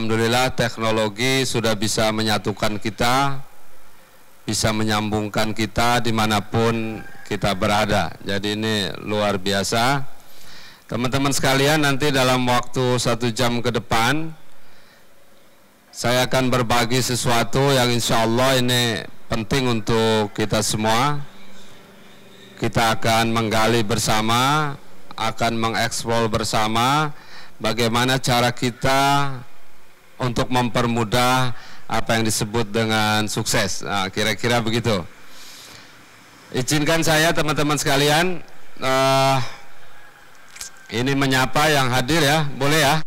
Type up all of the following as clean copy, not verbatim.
Alhamdulillah teknologi sudah bisa menyatukan kita, bisa menyambungkan kita dimanapun kita berada. Jadi ini luar biasa. Teman-teman sekalian, nanti dalam waktu 1 jam ke depan saya akan berbagi sesuatu yang insya Allah ini penting untuk kita semua. Kita akan menggali bersama, akan mengeksplor bersama bagaimana cara kita untuk mempermudah apa yang disebut dengan sukses. Nah, kira-kira begitu. Izinkan saya teman-teman sekalian ini menyapa yang hadir ya, boleh ya?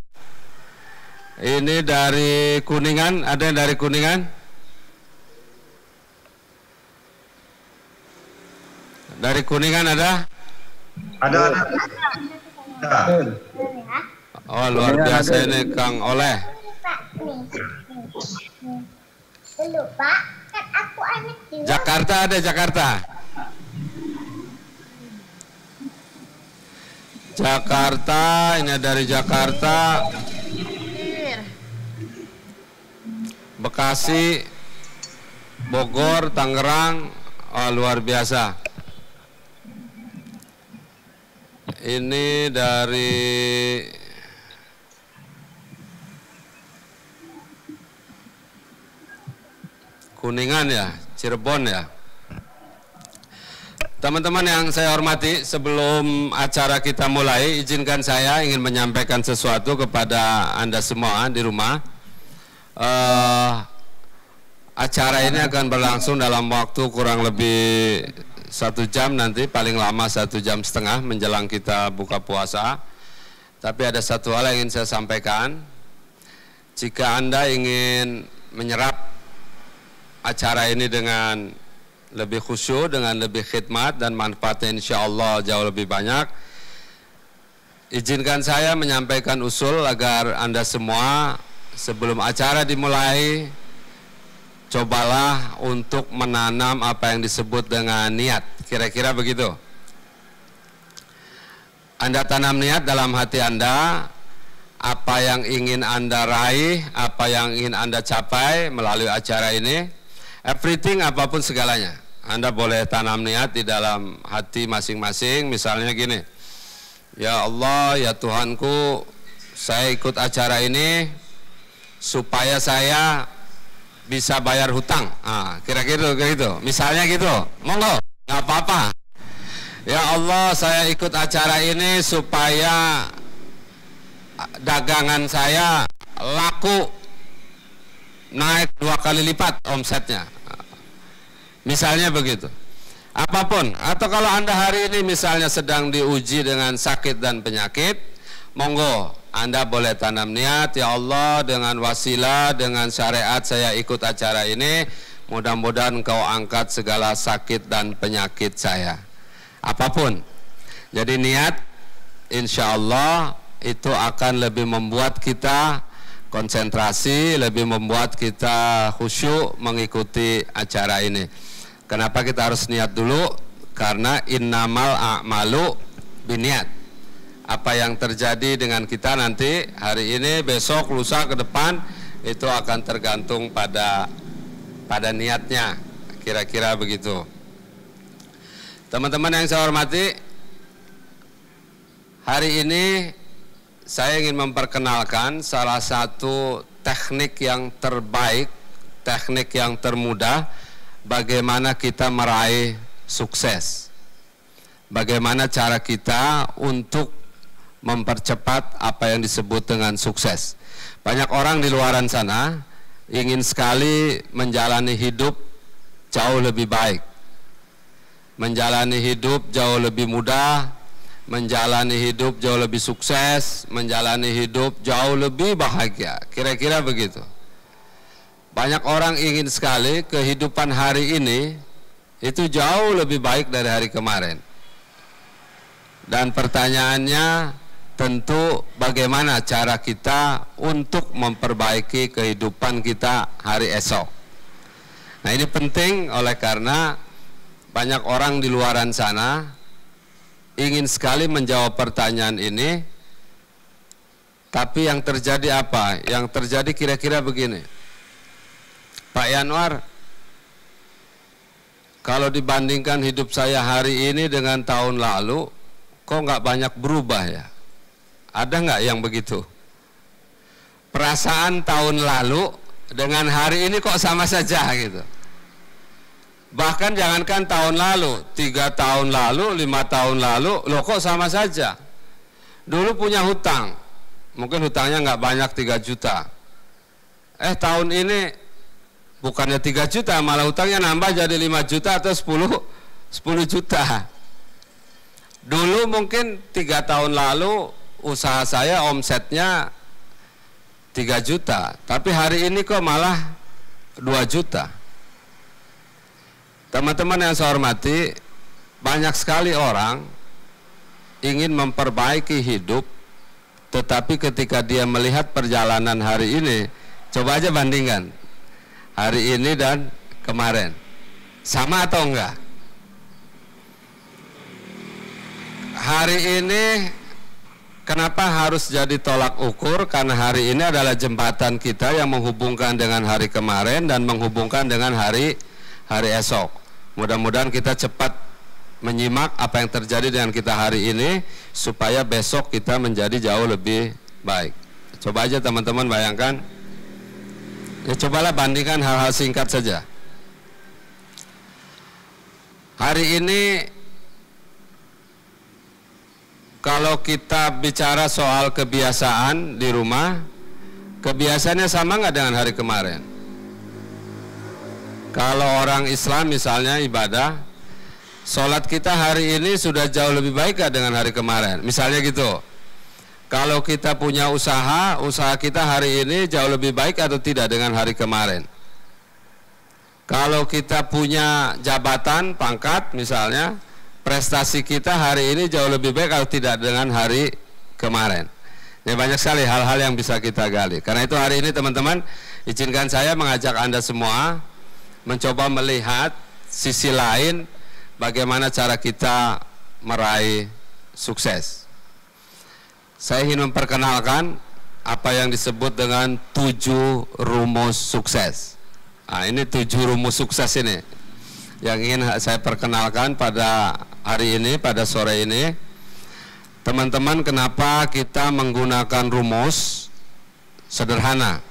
Ini dari Kuningan, ada yang dari Kuningan? Dari Kuningan ada? Ada. Oh, luar biasa ini Kang Oleh. Dulu Pak, kan aku anak juga. Jakarta ada Jakarta. Jakarta, ini dari Jakarta. Bekasi, Bogor, Tangerang, oh, luar biasa. Ini dari Kuningan ya, Cirebon ya. Teman-teman yang saya hormati, sebelum acara kita mulai, izinkan saya ingin menyampaikan sesuatu kepada Anda semua di rumah. Acara ini akan berlangsung dalam waktu kurang lebih 1 jam nanti, paling lama 1,5 jam menjelang kita buka puasa. Tapi ada satu hal yang ingin saya sampaikan. Jika Anda ingin menyerap acara ini dengan lebih khusyuk, dengan lebih khidmat dan manfaatnya insya Allah jauh lebih banyak, izinkan saya menyampaikan usul agar Anda semua sebelum acara dimulai, cobalah untuk menanam apa yang disebut dengan niat. Kira-kira begitu. Anda tanam niat dalam hati Anda, apa yang ingin Anda raih, apa yang ingin Anda capai melalui acara ini, everything, apapun segalanya. Anda boleh tanam niat di dalam hati masing-masing, misalnya gini, ya Allah, ya Tuhanku, saya ikut acara ini supaya saya bisa bayar hutang. Nah, kira-kira gitu. Misalnya gitu, monggo, nggak apa-apa. Ya Allah, saya ikut acara ini supaya dagangan saya laku naik 2 kali lipat omsetnya. Misalnya begitu. Apapun. Atau kalau Anda hari ini misalnya sedang diuji dengan sakit dan penyakit, monggo Anda boleh tanam niat, ya Allah, dengan wasilah, dengan syariat saya ikut acara ini, mudah-mudahan Engkau angkat segala sakit dan penyakit saya. Apapun. Jadi niat, insya Allah itu akan lebih membuat kita konsentrasi, lebih membuat kita khusyuk mengikuti acara ini. Kenapa kita harus niat dulu? Karena innamal a'malu biniat. Apa yang terjadi dengan kita nanti, hari ini, besok, lusa, ke depan, itu akan tergantung pada niatnya. Kira-kira begitu. Teman-teman yang saya hormati, hari ini saya ingin memperkenalkan salah satu teknik yang terbaik, teknik yang termudah, bagaimana kita meraih sukses. Bagaimana cara kita untuk mempercepat apa yang disebut dengan sukses. Banyak orang di luaran sana ingin sekali menjalani hidup jauh lebih baik, menjalani hidup jauh lebih mudah, menjalani hidup jauh lebih sukses, menjalani hidup jauh lebih bahagia. Kira-kira begitu. Banyak orang ingin sekali kehidupan hari ini itu jauh lebih baik dari hari kemarin. Dan pertanyaannya tentu bagaimana cara kita untuk memperbaiki kehidupan kita hari esok. Nah, ini penting oleh karena banyak orang di luaran sana ingin sekali menjawab pertanyaan ini, Tapi yang terjadi apa? Yang terjadi kira-kira begini, Pak Yanwar, kalau dibandingkan hidup saya hari ini dengan tahun lalu, kok nggak banyak berubah ya? Ada nggak yang begitu? Perasaan tahun lalu dengan hari ini kok sama saja gitu. Bahkan jangankan tahun lalu, 3 tahun lalu, 5 tahun lalu, loh kok sama saja. Dulu punya hutang, mungkin hutangnya nggak banyak 3 juta. Tahun ini bukannya 3 juta, malah hutangnya nambah jadi 5 juta atau 10 juta. Dulu mungkin 3 tahun lalu usaha saya omsetnya 3 juta, tapi hari ini kok malah 2 juta. Teman-teman yang saya hormati, banyak sekali orang ingin memperbaiki hidup, tetapi ketika dia melihat perjalanan hari ini, coba aja bandingkan hari ini dan kemarin, sama atau enggak? Hari ini kenapa harus jadi tolak ukur? Karena hari ini adalah jembatan kita yang menghubungkan dengan hari kemarin dan menghubungkan dengan hari esok. Mudah-mudahan kita cepat menyimak apa yang terjadi dengan kita hari ini, supaya besok kita menjadi jauh lebih baik. Coba aja teman-teman bayangkan, ya cobalah bandingkan hal-hal singkat saja. Hari ini kalau kita bicara soal kebiasaan di rumah, kebiasaannya sama nggak dengan hari kemarin? Kalau orang Islam misalnya ibadah, sholat kita hari ini sudah jauh lebih baik nggak dengan hari kemarin? Misalnya gitu. Kalau kita punya usaha kita hari ini jauh lebih baik atau tidak dengan hari kemarin? Kalau kita punya jabatan, pangkat misalnya, prestasi kita hari ini jauh lebih baik atau tidak dengan hari kemarin? Ini banyak sekali hal-hal yang bisa kita gali. Karena itu hari ini teman-teman, izinkan saya mengajak Anda semua mencoba melihat sisi lain bagaimana cara kita meraih sukses. Saya ingin memperkenalkan apa yang disebut dengan 7 rumus sukses. Nah, ini 7 rumus sukses ini yang ingin saya perkenalkan pada hari ini, pada sore ini. Teman-teman, kenapa kita menggunakan rumus sederhana?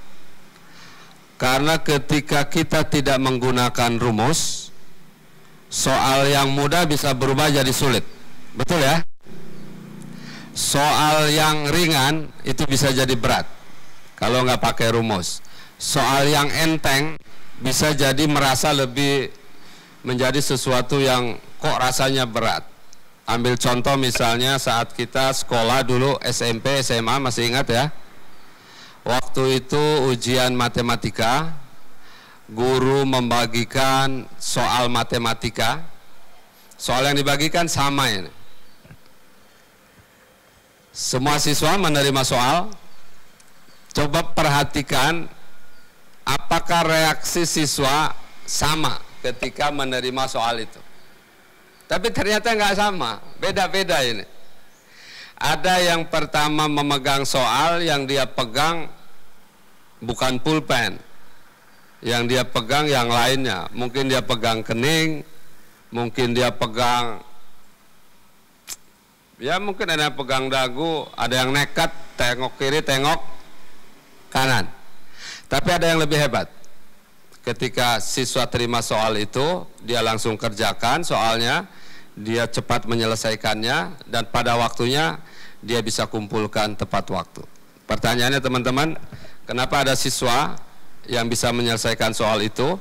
Karena ketika kita tidak menggunakan rumus, soal yang mudah bisa berubah jadi sulit. Betul ya? Soal yang ringan itu bisa jadi berat kalau nggak pakai rumus. Soal yang enteng bisa jadi merasa lebih menjadi sesuatu yang kok rasanya berat. Ambil contoh misalnya saat kita sekolah dulu SMP, SMA, masih ingat ya? Waktu itu ujian matematika, guru membagikan soal matematika. Soal yang dibagikan sama ini. Semua siswa menerima soal. Coba perhatikan apakah reaksi siswa sama ketika menerima soal itu. Tapi ternyata nggak sama, beda-beda ini. Ada yang pertama memegang soal, yang dia pegang bukan pulpen, yang dia pegang yang lainnya. Mungkin dia pegang kening, mungkin dia pegang, ya mungkin ada yang pegang dagu, ada yang nekat, tengok kiri, tengok kanan. Tapi ada yang lebih hebat. Ketika siswa terima soal itu, dia langsung kerjakan soalnya, dia cepat menyelesaikannya, dan pada waktunya dia bisa kumpulkan tepat waktu. Pertanyaannya teman-teman, kenapa ada siswa yang bisa menyelesaikan soal itu,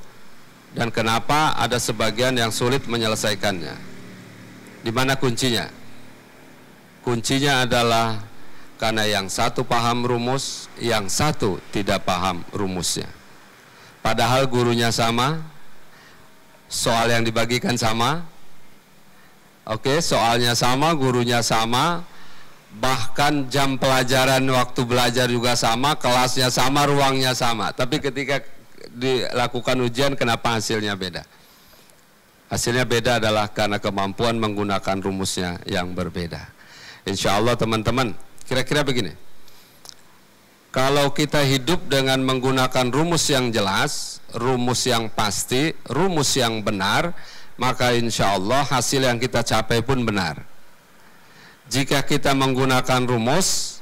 dan kenapa ada sebagian yang sulit menyelesaikannya? Di mana kuncinya? Kuncinya adalah karena yang satu paham rumus, yang satu tidak paham rumusnya. Padahal gurunya sama, soal yang dibagikan sama, soalnya sama, gurunya sama, bahkan jam pelajaran waktu belajar juga sama, kelasnya sama, ruangnya sama. Tapi ketika dilakukan ujian, kenapa hasilnya beda? Hasilnya beda adalah karena kemampuan menggunakan rumusnya yang berbeda. Insya Allah teman-teman, kira-kira begini. Kalau kita hidup dengan menggunakan rumus yang jelas, rumus yang pasti, rumus yang benar, maka insya Allah hasil yang kita capai pun benar. Jika kita menggunakan rumus,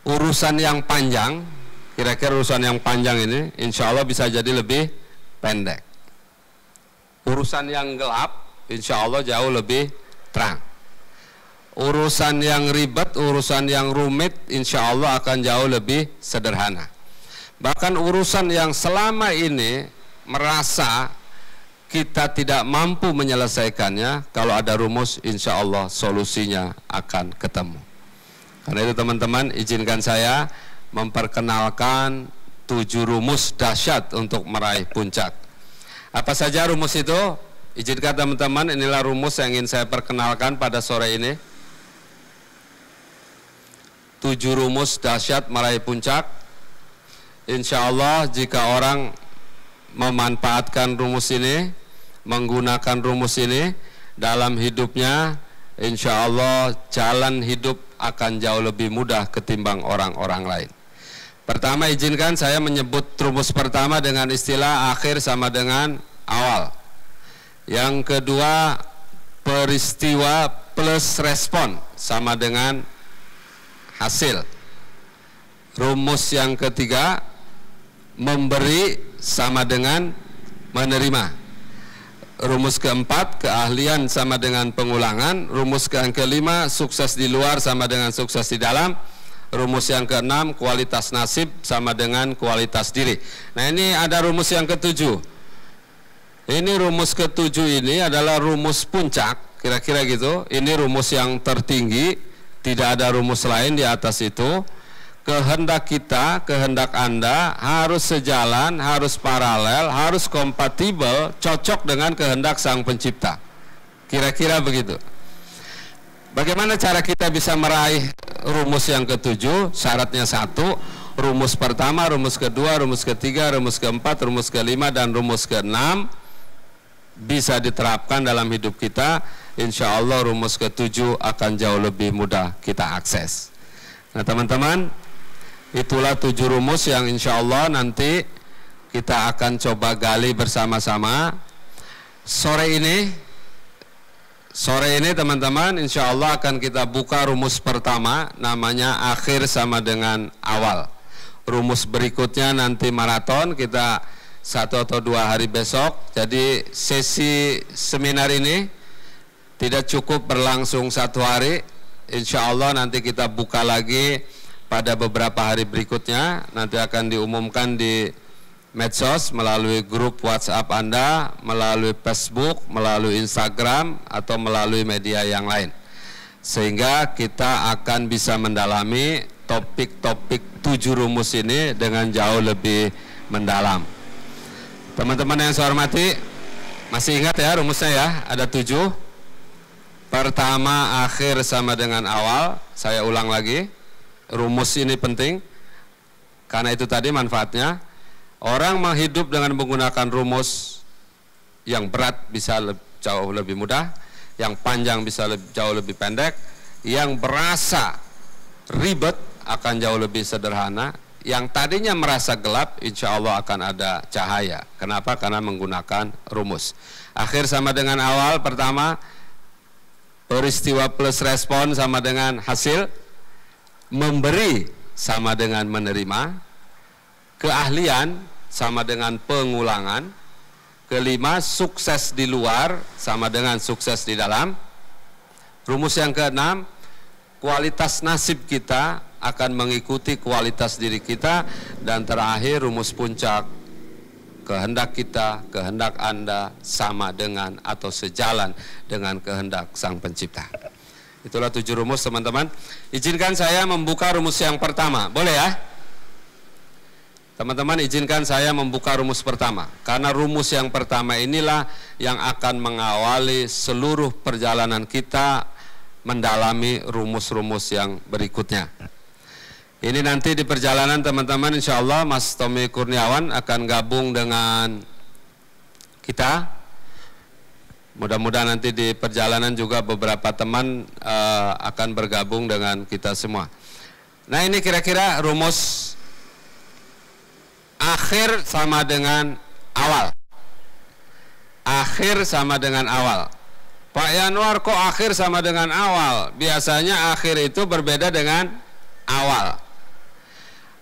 urusan yang panjang, kira-kira urusan yang panjang ini insya Allah bisa jadi lebih pendek. Urusan yang gelap insya Allah jauh lebih terang. Urusan yang ribet, urusan yang rumit insya Allah akan jauh lebih sederhana. Bahkan urusan yang selama ini merasa kita tidak mampu menyelesaikannya, kalau ada rumus insya Allah solusinya akan ketemu. Karena itu teman-teman, izinkan saya memperkenalkan 7 rumus dahsyat untuk meraih puncak. Apa saja rumus itu? Izinkan teman-teman, inilah rumus yang ingin saya perkenalkan pada sore ini. 7 rumus dahsyat meraih puncak. Insya Allah jika orang memanfaatkan rumus ini, menggunakan rumus ini dalam hidupnya, insya Allah jalan hidup akan jauh lebih mudah ketimbang orang-orang lain. Pertama, izinkan saya menyebut rumus pertama dengan istilah akhir sama dengan awal. Yang kedua, peristiwa plus respon sama dengan hasil. Rumus yang ketiga, memberi sama dengan menerima. Rumus keempat, keahlian sama dengan pengulangan. Rumus yang kelima, sukses di luar sama dengan sukses di dalam. Rumus yang keenam, kualitas nasib sama dengan kualitas diri. Nah, ini ada rumus yang ketujuh. Ini rumus ketujuh ini adalah rumus puncak, kira-kira gitu. Ini rumus yang tertinggi. Tidak ada rumus lain di atas itu. Kehendak kita, kehendak Anda harus sejalan, harus paralel, harus kompatibel, cocok dengan kehendak Sang Pencipta. Kira-kira begitu. Bagaimana cara kita bisa meraih rumus yang ketujuh? Syaratnya 1, rumus pertama, rumus kedua, rumus ketiga, rumus keempat, rumus kelima, dan rumus keenam bisa diterapkan dalam hidup kita. Insya Allah rumus ketujuh akan jauh lebih mudah kita akses. Nah teman-teman, itulah 7 rumus yang insya Allah nanti kita akan coba gali bersama-sama. Sore ini teman-teman, insya Allah akan kita buka rumus pertama, namanya akhir sama dengan awal. Rumus berikutnya nanti maraton, kita 1 atau 2 hari besok. Jadi sesi seminar ini tidak cukup berlangsung 1 hari. Insya Allah nanti kita buka lagi pada beberapa hari berikutnya. Nanti akan diumumkan di medsos, melalui grup WhatsApp Anda, melalui Facebook, melalui Instagram, atau melalui media yang lain. Sehingga kita akan bisa mendalami topik-topik 7 rumus ini dengan jauh lebih mendalam. Teman-teman yang saya hormati, masih ingat ya rumusnya ya? Ada 7. Pertama, akhir sama dengan awal. Saya ulang lagi, rumus ini penting karena itu tadi manfaatnya. Orang menghidup dengan menggunakan rumus yang berat bisa jauh lebih mudah, yang panjang bisa jauh lebih pendek, yang berasa ribet akan jauh lebih sederhana, yang tadinya merasa gelap insya Allah akan ada cahaya. Kenapa? Karena menggunakan rumus. Akhir sama dengan awal. Pertama, peristiwa plus respon sama dengan hasil. Memberi sama dengan menerima. Keahlian sama dengan pengulangan. Kelima, sukses di luar sama dengan sukses di dalam. Rumus yang keenam, kualitas nasib kita akan mengikuti kualitas diri kita. Dan terakhir, rumus puncak, kehendak kita, kehendak Anda sama dengan atau sejalan dengan kehendak Sang Pencipta. Itulah 7 rumus teman-teman. Izinkan saya membuka rumus yang pertama, boleh ya? Teman-teman, izinkan saya membuka rumus pertama. Karena rumus yang pertama inilah yang akan mengawali seluruh perjalanan kita mendalami rumus-rumus yang berikutnya. Ini nanti di perjalanan teman-teman, insya Allah Mas Tommy Kurniawan akan gabung dengan kita. Mudah-mudahan nanti di perjalanan juga beberapa teman akan bergabung dengan kita semua. Nah, ini kira-kira rumus akhir sama dengan awal. Akhir sama dengan awal. Pak Yanuar, kok akhir sama dengan awal? Biasanya akhir itu berbeda dengan awal.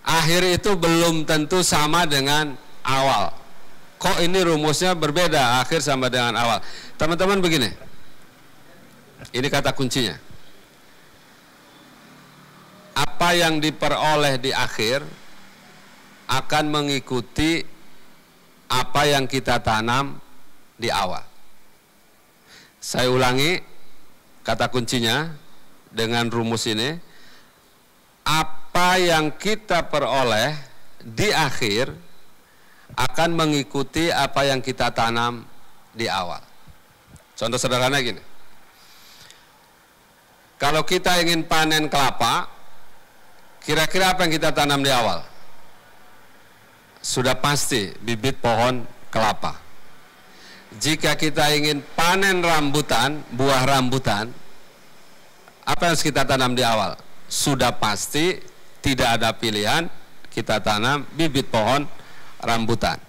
Akhir itu belum tentu sama dengan awal. Kok ini rumusnya berbeda, akhir sama dengan awal? Teman-teman begini, ini kata kuncinya. Apa yang diperoleh di akhir akan mengikuti apa yang kita tanam di awal. Saya ulangi kata kuncinya dengan rumus ini. Apa yang kita peroleh di akhir akan mengikuti apa yang kita tanam di awal. Contoh sederhana gini. Kalau kita ingin panen kelapa, kira-kira apa yang kita tanam di awal? Sudah pasti bibit pohon kelapa. Jika kita ingin panen rambutan, buah rambutan, apa yang harus kita tanam di awal? Sudah pasti tidak ada pilihan, kita tanam bibit pohon rambutan.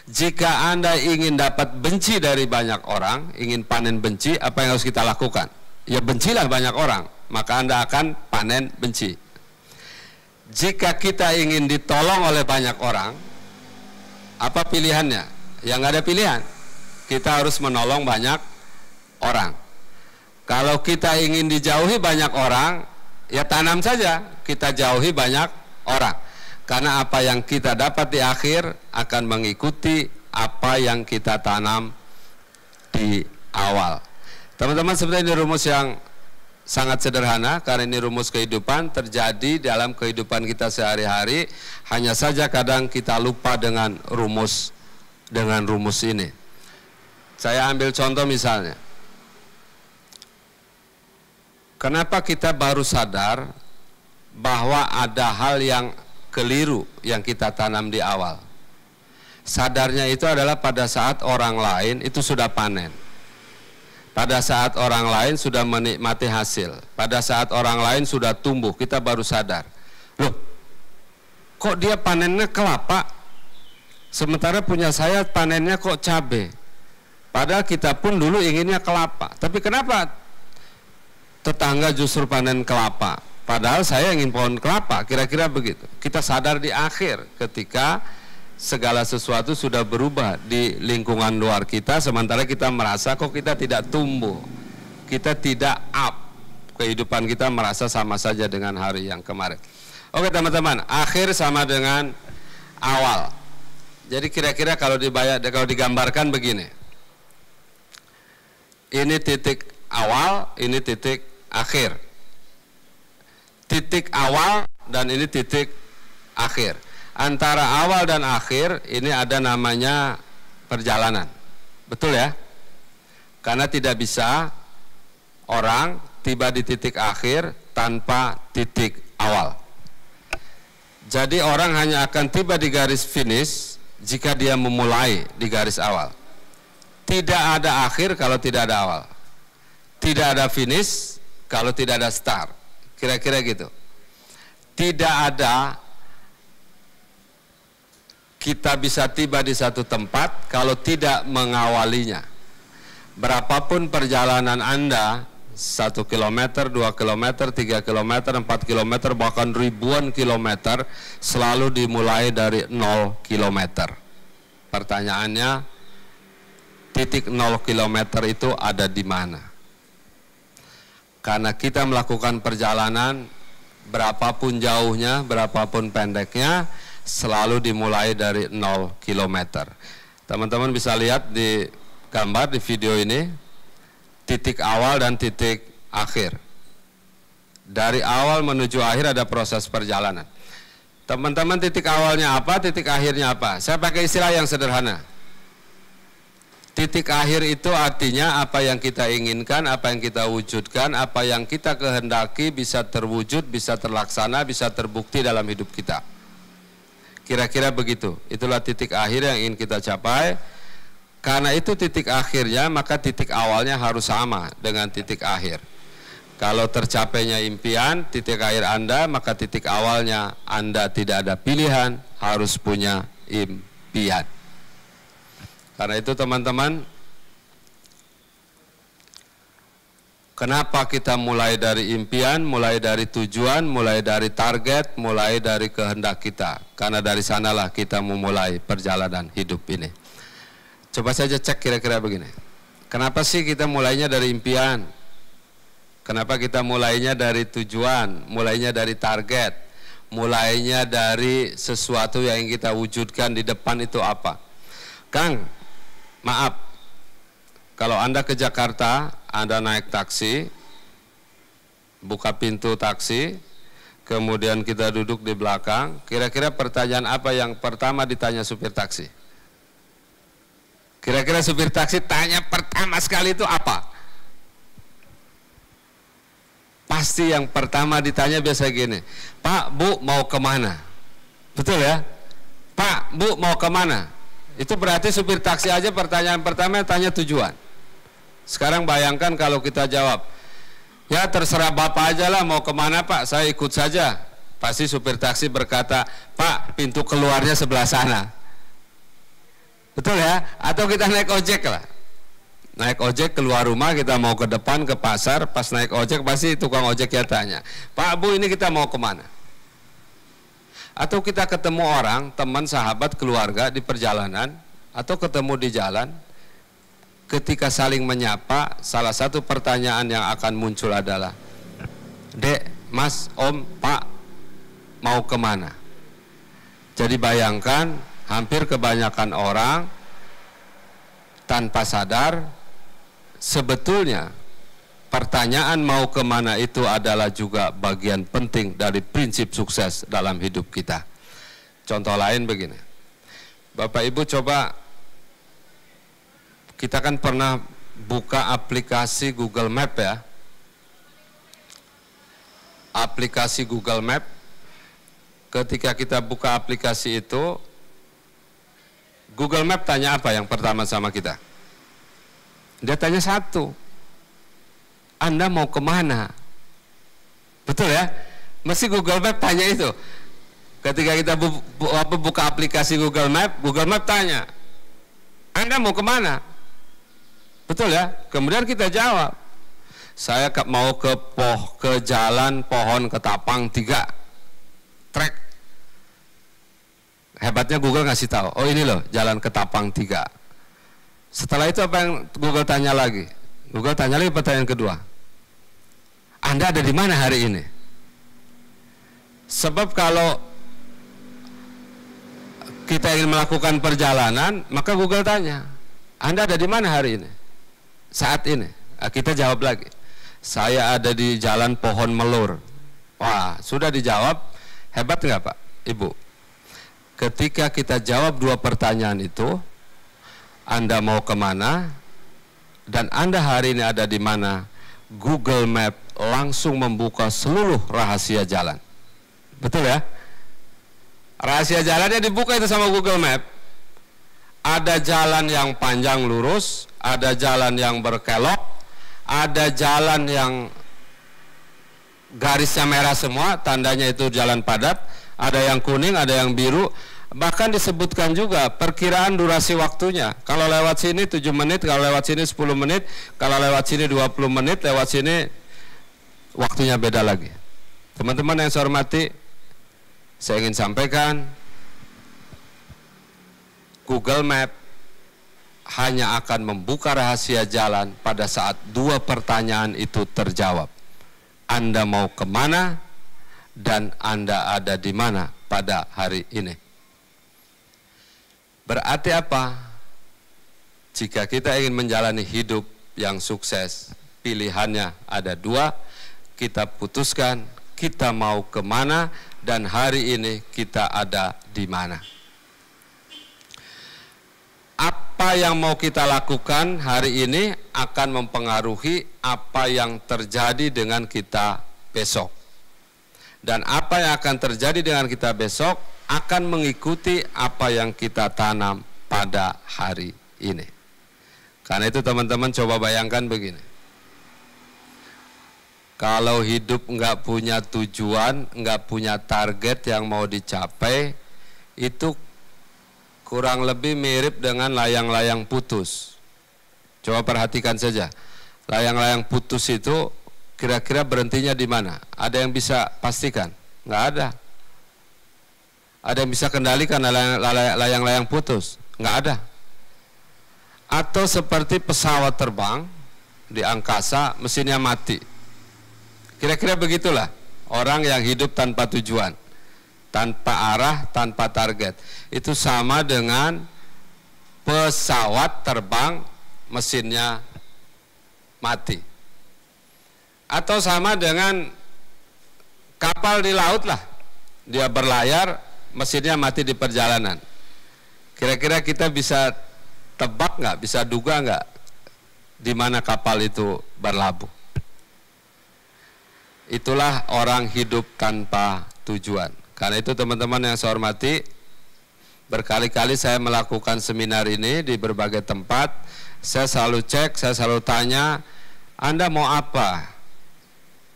Jika Anda ingin dapat benci dari banyak orang, ingin panen benci, apa yang harus kita lakukan? Ya bencilah banyak orang, maka Anda akan panen benci. Jika kita ingin ditolong oleh banyak orang, apa pilihannya? Ya nggak ada pilihan. Kita harus menolong banyak orang. Kalau kita ingin dijauhi banyak orang, ya tanam saja, kita jauhi banyak orang. Karena apa yang kita dapat di akhir akan mengikuti apa yang kita tanam di awal. Teman-teman, sebenarnya ini rumus yang sangat sederhana, karena ini rumus kehidupan, terjadi dalam kehidupan kita sehari-hari. Hanya saja kadang kita lupa dengan rumus ini. Saya ambil contoh misalnya, kenapa kita baru sadar bahwa ada hal yang keliru yang kita tanam di awal? Sadarnya itu adalah pada saat orang lain itu sudah panen, pada saat orang lain sudah menikmati hasil, pada saat orang lain sudah tumbuh, kita baru sadar, loh, kok dia panennya kelapa, sementara punya saya panennya kok cabai. Padahal kita pun dulu inginnya kelapa. Tapi kenapa tetangga justru panen kelapa? Padahal saya ingin pohon kelapa. Kira-kira begitu. Kita sadar di akhir ketika segala sesuatu sudah berubah di lingkungan luar kita, sementara kita merasa kok kita tidak tumbuh, kita tidak up. Kehidupan kita merasa sama saja dengan hari yang kemarin. Oke teman-teman, akhir sama dengan awal. Jadi kira-kira kalau digambarkan begini. Ini titik awal, ini titik akhir. Titik awal dan ini titik akhir. Antara awal dan akhir ini ada namanya perjalanan. Betul ya? Karena tidak bisa orang tiba di titik akhir tanpa titik awal. Jadi orang hanya akan tiba di garis finish jika dia memulai di garis awal. Tidak ada akhir kalau tidak ada awal. Tidak ada finish kalau tidak ada start. Kira-kira gitu. Tidak ada kita bisa tiba di satu tempat kalau tidak mengawalinya. Berapapun perjalanan Anda, 1 kilometer, 2 kilometer, 3 kilometer, 4 kilometer, bahkan ribuan kilometer, selalu dimulai dari 0 kilometer. Pertanyaannya, titik 0 kilometer itu ada di mana? Karena kita melakukan perjalanan berapapun jauhnya, berapapun pendeknya, selalu dimulai dari 0 kilometer. Teman-teman bisa lihat di gambar di video ini, titik awal dan titik akhir. Dari awal menuju akhir ada proses perjalanan. Teman-teman, titik awalnya apa, titik akhirnya apa? Saya pakai istilah yang sederhana. Titik akhir itu artinya apa yang kita inginkan, apa yang kita wujudkan, apa yang kita kehendaki bisa terwujud, bisa terlaksana, bisa terbukti dalam hidup kita. Kira-kira begitu. Itulah titik akhir yang ingin kita capai. Karena itu titik akhirnya, maka titik awalnya harus sama dengan titik akhir. Kalau tercapainya impian, titik akhir Anda, maka titik awalnya Anda tidak ada pilihan, harus punya impian. Karena itu teman-teman, kenapa kita mulai dari impian, mulai dari tujuan, mulai dari target, mulai dari kehendak kita. Karena dari sanalah kita memulai perjalanan hidup ini. Coba saja cek kira-kira begini. Kenapa sih kita mulainya dari impian? Kenapa kita mulainya dari tujuan, mulainya dari target, mulainya dari sesuatu yang kita wujudkan di depan itu apa? Kang, maaf, kalau Anda ke Jakarta, Anda naik taksi, buka pintu taksi, kemudian kita duduk di belakang, kira-kira pertanyaan apa yang pertama ditanya supir taksi? Kira-kira supir taksi tanya pertama sekali itu apa? Pasti yang pertama ditanya biasa gini, Pak, Bu, mau kemana? Betul ya? Pak, Bu, mau kemana? Itu berarti supir taksi aja pertanyaan pertama tanya tujuan. Sekarang bayangkan kalau kita jawab, ya terserah Bapak aja lah mau kemana Pak, saya ikut saja. Pasti supir taksi berkata, Pak, pintu keluarnya sebelah sana. Betul ya? Atau kita naik ojek lah. Naik ojek keluar rumah, kita mau ke depan ke pasar, pas naik ojek pasti tukang ojek ya tanya, Pak, Bu, ini kita mau kemana? Atau kita ketemu orang, teman, sahabat, keluarga di perjalanan, atau ketemu di jalan, ketika saling menyapa, salah satu pertanyaan yang akan muncul adalah, Dek, Mas, Om, Pak, mau kemana? Jadi bayangkan, hampir kebanyakan orang tanpa sadar, sebetulnya pertanyaan mau kemana itu adalah juga bagian penting dari prinsip sukses dalam hidup kita. Contoh lain begini, Bapak Ibu coba, kita kan pernah buka aplikasi Google Map ya. Aplikasi Google Map, ketika kita buka aplikasi itu, Google Map tanya apa yang pertama sama kita? Dia tanya satu, Anda mau kemana? Betul ya? Mesti Google Map tanya itu. Ketika kita buka aplikasi Google Map tanya, Anda mau kemana? Betul ya? Kemudian kita jawab, saya mau ke jalan pohon ketapang 3 trek. Hebatnya Google ngasih tahu, oh ini loh jalan ketapang 3. Setelah itu apa yang Google tanya lagi? Google tanya lagi pertanyaan kedua, Anda ada di mana hari ini? Sebab kalau kita ingin melakukan perjalanan, maka Google tanya, Anda ada di mana hari ini? Saat ini. Nah, kita jawab lagi, saya ada di jalan pohon melur. Wah, sudah dijawab. Hebat nggak Pak, Ibu? Ketika kita jawab 2 pertanyaan itu, Anda mau kemana dan Anda hari ini ada di mana, Google Map langsung membuka seluruh rahasia jalan. Betul ya? Rahasia jalannya dibuka itu sama Google Map. Ada jalan yang panjang lurus, ada jalan yang berkelok, ada jalan yang garisnya merah semua, tandanya itu jalan padat, ada yang kuning, ada yang biru. Bahkan disebutkan juga perkiraan durasi waktunya. Kalau lewat sini 7 menit, kalau lewat sini 10 menit, kalau lewat sini 20 menit, lewat sini waktunya beda lagi. Teman-teman yang saya hormati, saya ingin sampaikan, Google Map hanya akan membuka rahasia jalan pada saat 2 pertanyaan itu terjawab. Anda mau kemana dan Anda ada di mana pada hari ini. Berarti apa? Jika kita ingin menjalani hidup yang sukses, pilihannya ada 2, kita putuskan kita mau kemana dan hari ini kita ada di mana. Apa yang mau kita lakukan hari ini akan mempengaruhi apa yang terjadi dengan kita besok. Dan apa yang akan terjadi dengan kita besok akan mengikuti apa yang kita tanam pada hari ini. Karena itu teman-teman coba bayangkan begini. Kalau hidup nggak punya tujuan, nggak punya target yang mau dicapai, itu kurang lebih mirip dengan layang-layang putus. Coba perhatikan saja. Layang-layang putus itu kira-kira berhentinya di mana? Ada yang bisa pastikan? Nggak ada. Ada yang bisa kendalikan layang-layang putus? Nggak ada. Atau seperti pesawat terbang di angkasa, mesinnya mati. Kira-kira begitulah orang yang hidup tanpa tujuan, tanpa arah, tanpa target. Itu sama dengan pesawat terbang, mesinnya mati. Atau sama dengan kapal di laut lah, dia berlayar, mesinnya mati di perjalanan. Kira-kira kita bisa tebak nggak, bisa duga nggak di mana kapal itu berlabuh? Itulah orang hidup tanpa tujuan. Karena itu teman-teman yang saya hormati, berkali-kali saya melakukan seminar ini di berbagai tempat. Saya selalu cek, saya selalu tanya, Anda mau apa?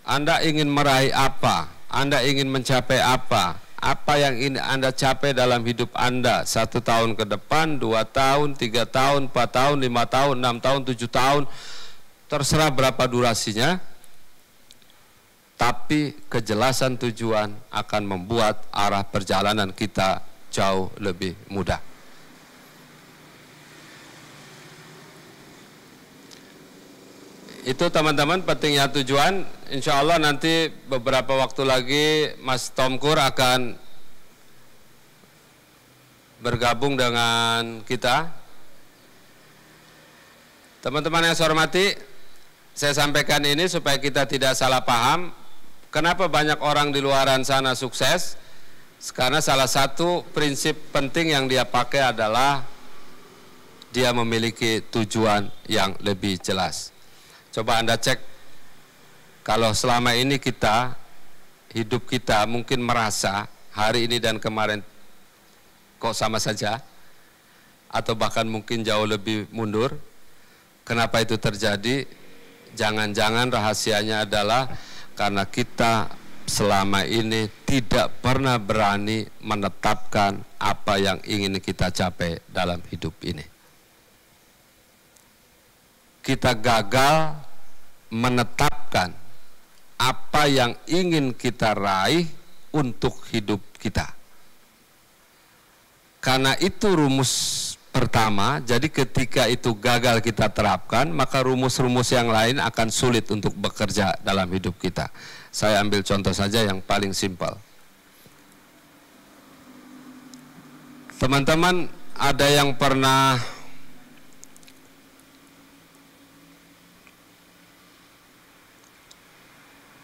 Anda ingin meraih apa? Anda ingin mencapai apa? Apa yang ingin Anda capai dalam hidup Anda? 1 tahun ke depan, 2 tahun, 3 tahun, 4 tahun, 5 tahun, 6 tahun, 7 tahun. Terserah berapa durasinya. Tapi kejelasan tujuan akan membuat arah perjalanan kita jauh lebih mudah. Itu teman-teman pentingnya tujuan. Insya Allah nanti beberapa waktu lagi Mas Tomkur akan bergabung dengan kita. Teman-teman yang saya hormati, saya sampaikan ini supaya kita tidak salah paham. Kenapa banyak orang di luaran sana sukses? Karena salah satu prinsip penting yang dia pakai adalah dia memiliki tujuan yang lebih jelas. Coba Anda cek, kalau selama ini kita, hidup kita mungkin merasa hari ini dan kemarin kok sama saja, atau bahkan mungkin jauh lebih mundur. Kenapa itu terjadi? Jangan-jangan rahasianya adalah karena kita selama ini tidak pernah berani menetapkan apa yang ingin kita capai dalam hidup ini. Kita gagal menetapkan apa yang ingin kita raih untuk hidup kita. Karena itu rumus pertama, jadi ketika itu gagal kita terapkan, maka rumus-rumus yang lain akan sulit untuk bekerja dalam hidup kita. Saya ambil contoh saja yang paling simpel. Teman-teman, ada yang pernah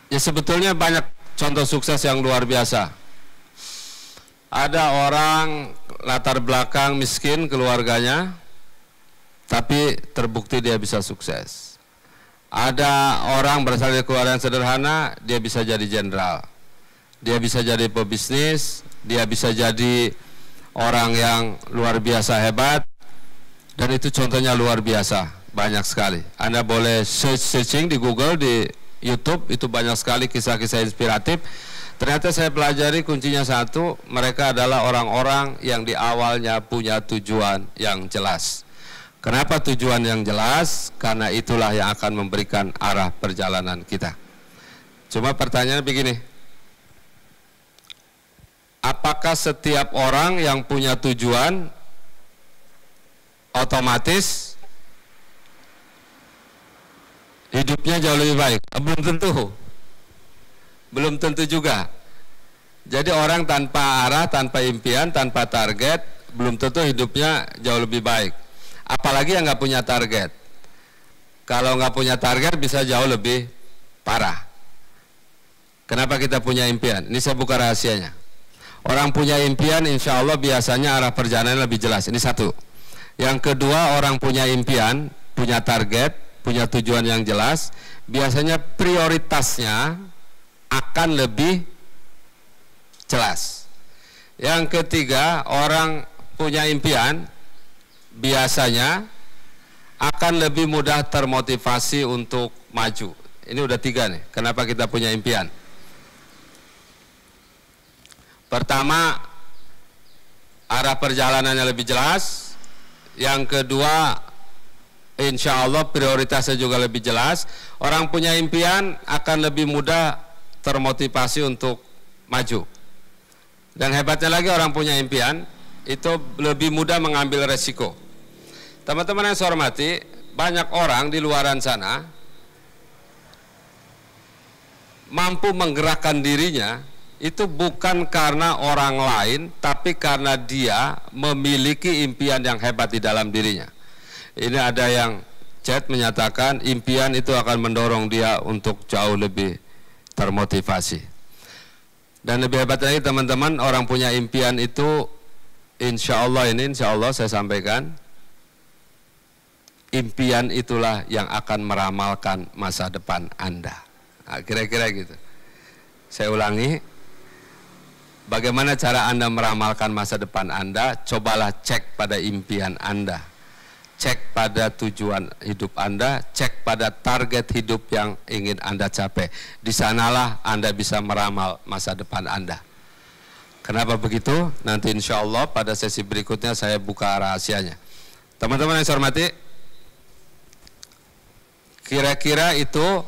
ya sebetulnya banyak contoh sukses yang luar biasa. Ada orang latar belakang miskin keluarganya, tapi terbukti dia bisa sukses. Ada orang berasal dari keluarga yang sederhana, dia bisa jadi jenderal. Dia bisa jadi pebisnis, dia bisa jadi orang yang luar biasa hebat, dan itu contohnya luar biasa, banyak sekali. Anda boleh searching di Google, di YouTube, itu banyak sekali kisah-kisah inspiratif. Ternyata saya pelajari kuncinya satu, mereka adalah orang-orang yang di awalnya punya tujuan yang jelas. Kenapa tujuan yang jelas? Karena itulah yang akan memberikan arah perjalanan kita. Cuma pertanyaannya begini, apakah setiap orang yang punya tujuan otomatis hidupnya jauh lebih baik? Belum tentu. Belum tentu juga. Jadi orang tanpa arah, tanpa impian, tanpa target, belum tentu hidupnya jauh lebih baik. Apalagi yang nggak punya target. Kalau nggak punya target bisa jauh lebih parah. Kenapa kita punya impian? Ini saya buka rahasianya. Orang punya impian insya Allah biasanya arah perjalanan lebih jelas. Ini satu. Yang kedua, orang punya impian, punya target, punya tujuan yang jelas, biasanya prioritasnya akan lebih jelas. Yang ketiga, orang punya impian biasanya akan lebih mudah termotivasi untuk maju. Ini udah 3 nih, kenapa kita punya impian. Pertama, arah perjalanannya lebih jelas. Yang kedua, insya Allah prioritasnya juga lebih jelas. Orang punya impian akan lebih mudah termotivasi untuk maju. Dan hebatnya lagi, orang punya impian itu lebih mudah mengambil resiko. Teman-teman yang saya hormati, banyak orang di luaran sana mampu menggerakkan dirinya itu bukan karena orang lain, tapi karena dia memiliki impian yang hebat di dalam dirinya. Ini ada yang chat menyatakan impian itu akan mendorong dia untuk jauh lebih termotivasi. Dan lebih hebat lagi teman-teman, orang punya impian itu insya Allah saya sampaikan, impian itulah yang akan meramalkan masa depan Anda. Nah, kira-kira gitu. Saya ulangi, bagaimana cara Anda meramalkan masa depan Anda? Cobalah cek pada impian Anda, cek pada tujuan hidup Anda, cek pada target hidup yang ingin Anda capai. Di sanalah Anda bisa meramal masa depan Anda. Kenapa begitu? Nanti insya Allah pada sesi berikutnya saya buka rahasianya. Teman-teman yang saya hormati, kira-kira itu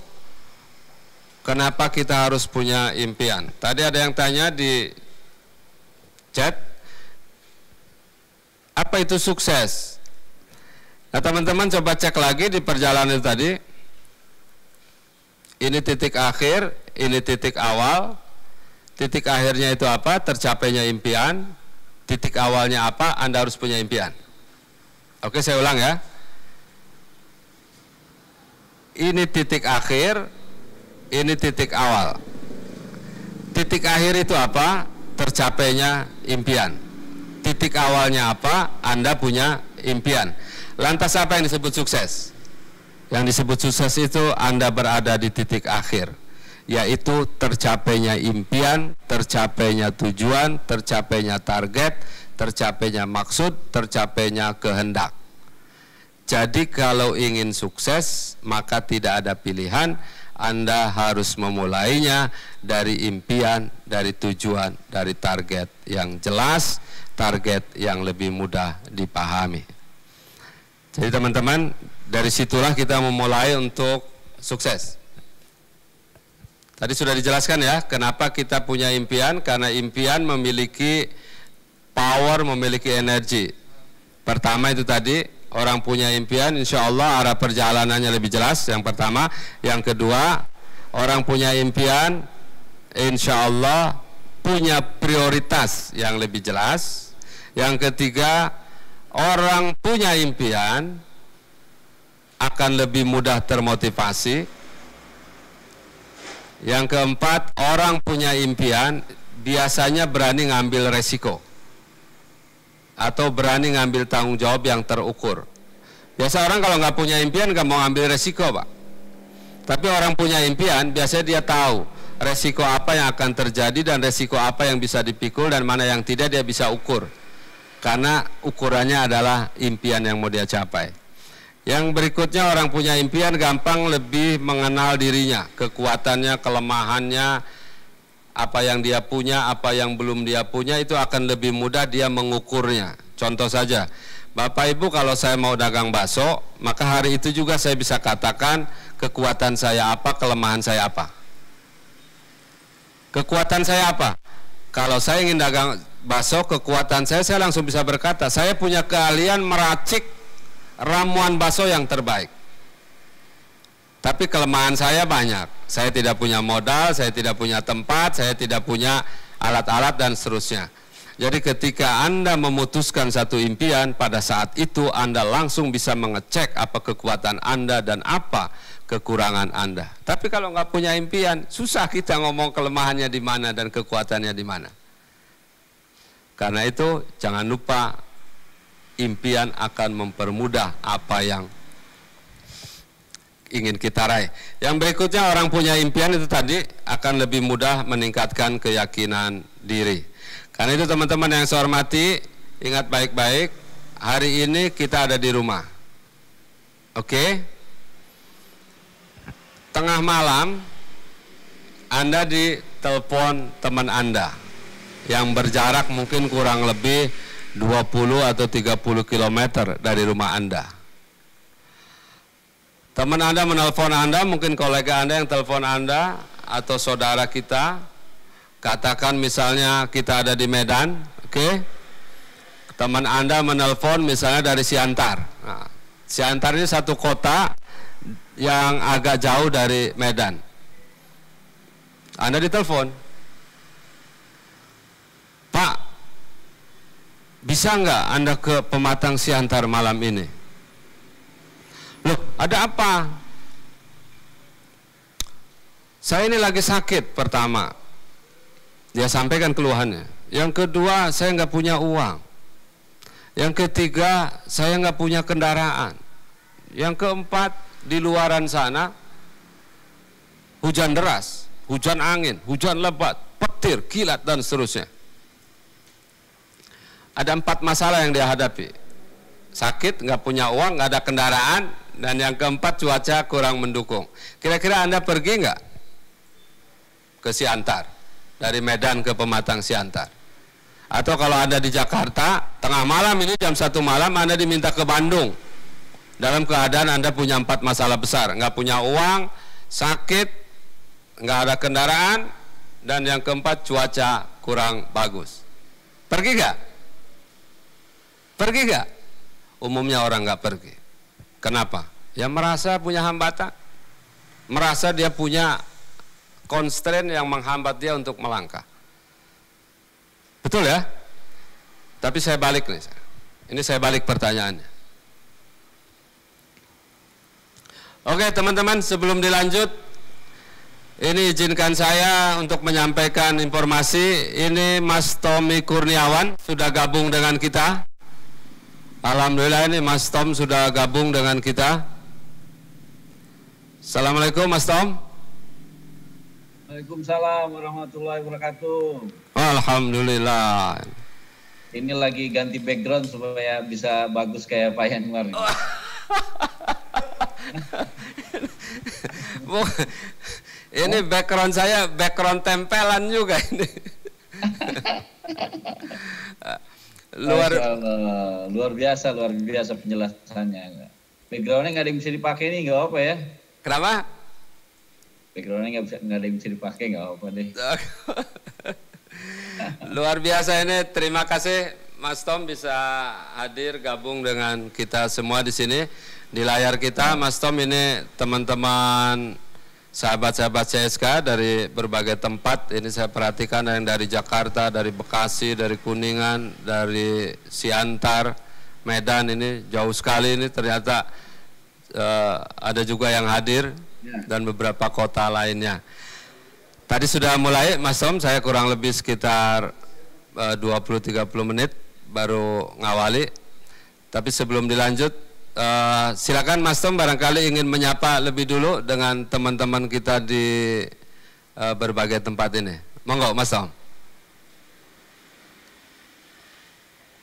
kenapa kita harus punya impian? Tadi ada yang tanya di chat, apa itu sukses? Nah teman-teman coba cek lagi di perjalanan itu tadi. Ini titik akhir, ini titik awal. Titik akhirnya itu apa? Tercapainya impian. Titik awalnya apa? Anda harus punya impian. Oke, saya ulang ya. Ini titik akhir, ini titik awal. Titik akhir itu apa? Tercapainya impian. Titik awalnya apa? Anda punya impian. Lantas apa yang disebut sukses? Yang disebut sukses itu Anda berada di titik akhir, yaitu tercapainya impian, tercapainya tujuan, tercapainya target, tercapainya maksud, tercapainya kehendak. Jadi kalau ingin sukses, maka tidak ada pilihan, Anda harus memulainya dari impian, dari tujuan, dari target yang jelas, target yang lebih mudah dipahami. Jadi teman-teman, dari situlah kita memulai untuk sukses. Tadi sudah dijelaskan ya, kenapa kita punya impian, karena impian memiliki power, memiliki energi. Pertama itu tadi, orang punya impian, insya Allah arah perjalanannya lebih jelas, yang pertama. Yang kedua, orang punya impian, insya Allah punya prioritas yang lebih jelas. Yang ketiga, orang punya impian akan lebih mudah termotivasi. Yang keempat, orang punya impian biasanya berani ngambil resiko atau berani ngambil tanggung jawab yang terukur. Biasa orang kalau nggak punya impian nggak mau ngambil resiko, Pak. Tapi orang punya impian biasanya dia tahu resiko apa yang akan terjadi dan resiko apa yang bisa dipikul dan mana yang tidak dia bisa ukur. Karena ukurannya adalah impian yang mau dia capai. Yang berikutnya, orang punya impian gampang lebih mengenal dirinya, kekuatannya, kelemahannya, apa yang dia punya, apa yang belum dia punya, itu akan lebih mudah dia mengukurnya. Contoh saja, Bapak Ibu kalau saya mau dagang bakso, maka hari itu juga saya bisa katakan kekuatan saya apa, kelemahan saya apa. Kekuatan saya apa? Kalau saya ingin dagang bakso, kekuatan saya langsung bisa berkata, saya punya keahlian meracik ramuan bakso yang terbaik. Tapi kelemahan saya banyak. Saya tidak punya modal, saya tidak punya tempat, saya tidak punya alat-alat dan seterusnya. Jadi ketika Anda memutuskan satu impian, pada saat itu Anda langsung bisa mengecek apa kekuatan Anda dan apa kekurangan Anda. Tapi kalau nggak punya impian, susah kita ngomong kelemahannya di mana dan kekuatannya di mana. Karena itu jangan lupa, impian akan mempermudah apa yang ingin kita raih. Yang berikutnya, orang punya impian itu tadi akan lebih mudah meningkatkan keyakinan diri. Karena itu teman-teman yang saya hormati, ingat baik-baik, hari ini kita ada di rumah. Oke? Tengah malam, Anda ditelepon teman Anda yang berjarak mungkin kurang lebih 20 atau 30 km dari rumah Anda. Teman Anda menelpon Anda, mungkin kolega Anda yang telepon Anda, atau saudara kita, katakan misalnya kita ada di Medan, oke? Teman Anda menelpon misalnya dari Siantar. Nah, Siantar ini satu kota yang agak jauh dari Medan. Anda ditelepon, Pak, bisa nggak Anda ke Pematang Siantar malam ini? Loh, ada apa? Saya ini lagi sakit pertama. Dia sampaikan keluhannya. Yang kedua, saya nggak punya uang. Yang ketiga, saya nggak punya kendaraan. Yang keempat, di luaran sana hujan deras, hujan angin, hujan lebat, petir, kilat, dan seterusnya. Ada 4 masalah yang dia hadapi. Sakit, nggak punya uang, nggak ada kendaraan, dan yang keempat, cuaca kurang mendukung. Kira-kira Anda pergi nggak ke Siantar? Dari Medan ke Pematang Siantar. Atau kalau Anda di Jakarta, tengah malam ini jam 1 malam Anda diminta ke Bandung. Dalam keadaan Anda punya 4 masalah besar. Nggak punya uang, sakit, nggak ada kendaraan, dan yang keempat, cuaca kurang bagus. Pergi nggak? Pergi nggak? Umumnya orang nggak pergi. Kenapa? Ya merasa punya hambatan. Merasa dia punya constraint yang menghambat dia untuk melangkah. Betul ya? Tapi saya balik nih. Ini saya balik pertanyaannya. Oke teman-teman, sebelum dilanjut, ini izinkan saya untuk menyampaikan informasi. Ini Mas Tommy Kurniawan sudah gabung dengan kita. Alhamdulillah ini Mas Tom sudah gabung dengan kita. Assalamualaikum Mas Tom. Waalaikumsalam warahmatullahi wabarakatuh. Alhamdulillah. Ini lagi ganti background supaya bisa bagus kayak Pak Yanwar. Ini background saya background tempelan juga ini. luar biasa penjelasannya. Backgroundnya nggak ada yang bisa dipakai nih, nggak apa ya? Kenapa? Backgroundnya nggak ada yang bisa dipakai, nggak apa deh. Luar biasa ini. Terima kasih Mas Tom bisa hadir gabung dengan kita semua di sini di layar kita. Mas Tom ini teman-teman sahabat-sahabat CSK dari berbagai tempat. Ini saya perhatikan ada yang dari Jakarta, dari Bekasi, dari Kuningan, dari Siantar, Medan. Ini jauh sekali ini ternyata ada juga yang hadir dan beberapa kota lainnya. Tadi sudah mulai Mas Tom, saya kurang lebih sekitar 20-30 menit baru ngawali. Tapi sebelum dilanjut, silakan Mas Tom barangkali ingin menyapa lebih dulu dengan teman-teman kita di berbagai tempat ini. Monggo Mas Tom.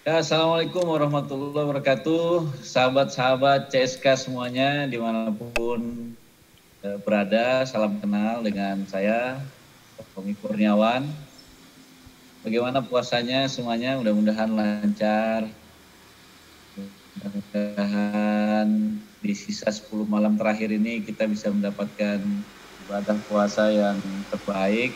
Ya, Assalamualaikum warahmatullahi wabarakatuh. Sahabat-sahabat CSK semuanya dimanapun berada, salam kenal dengan saya Tommy Kurniawan. Bagaimana puasanya semuanya? Mudah-mudahan lancar. Mudah-mudahan di sisa 10 malam terakhir ini kita bisa mendapatkan ibadah puasa yang terbaik.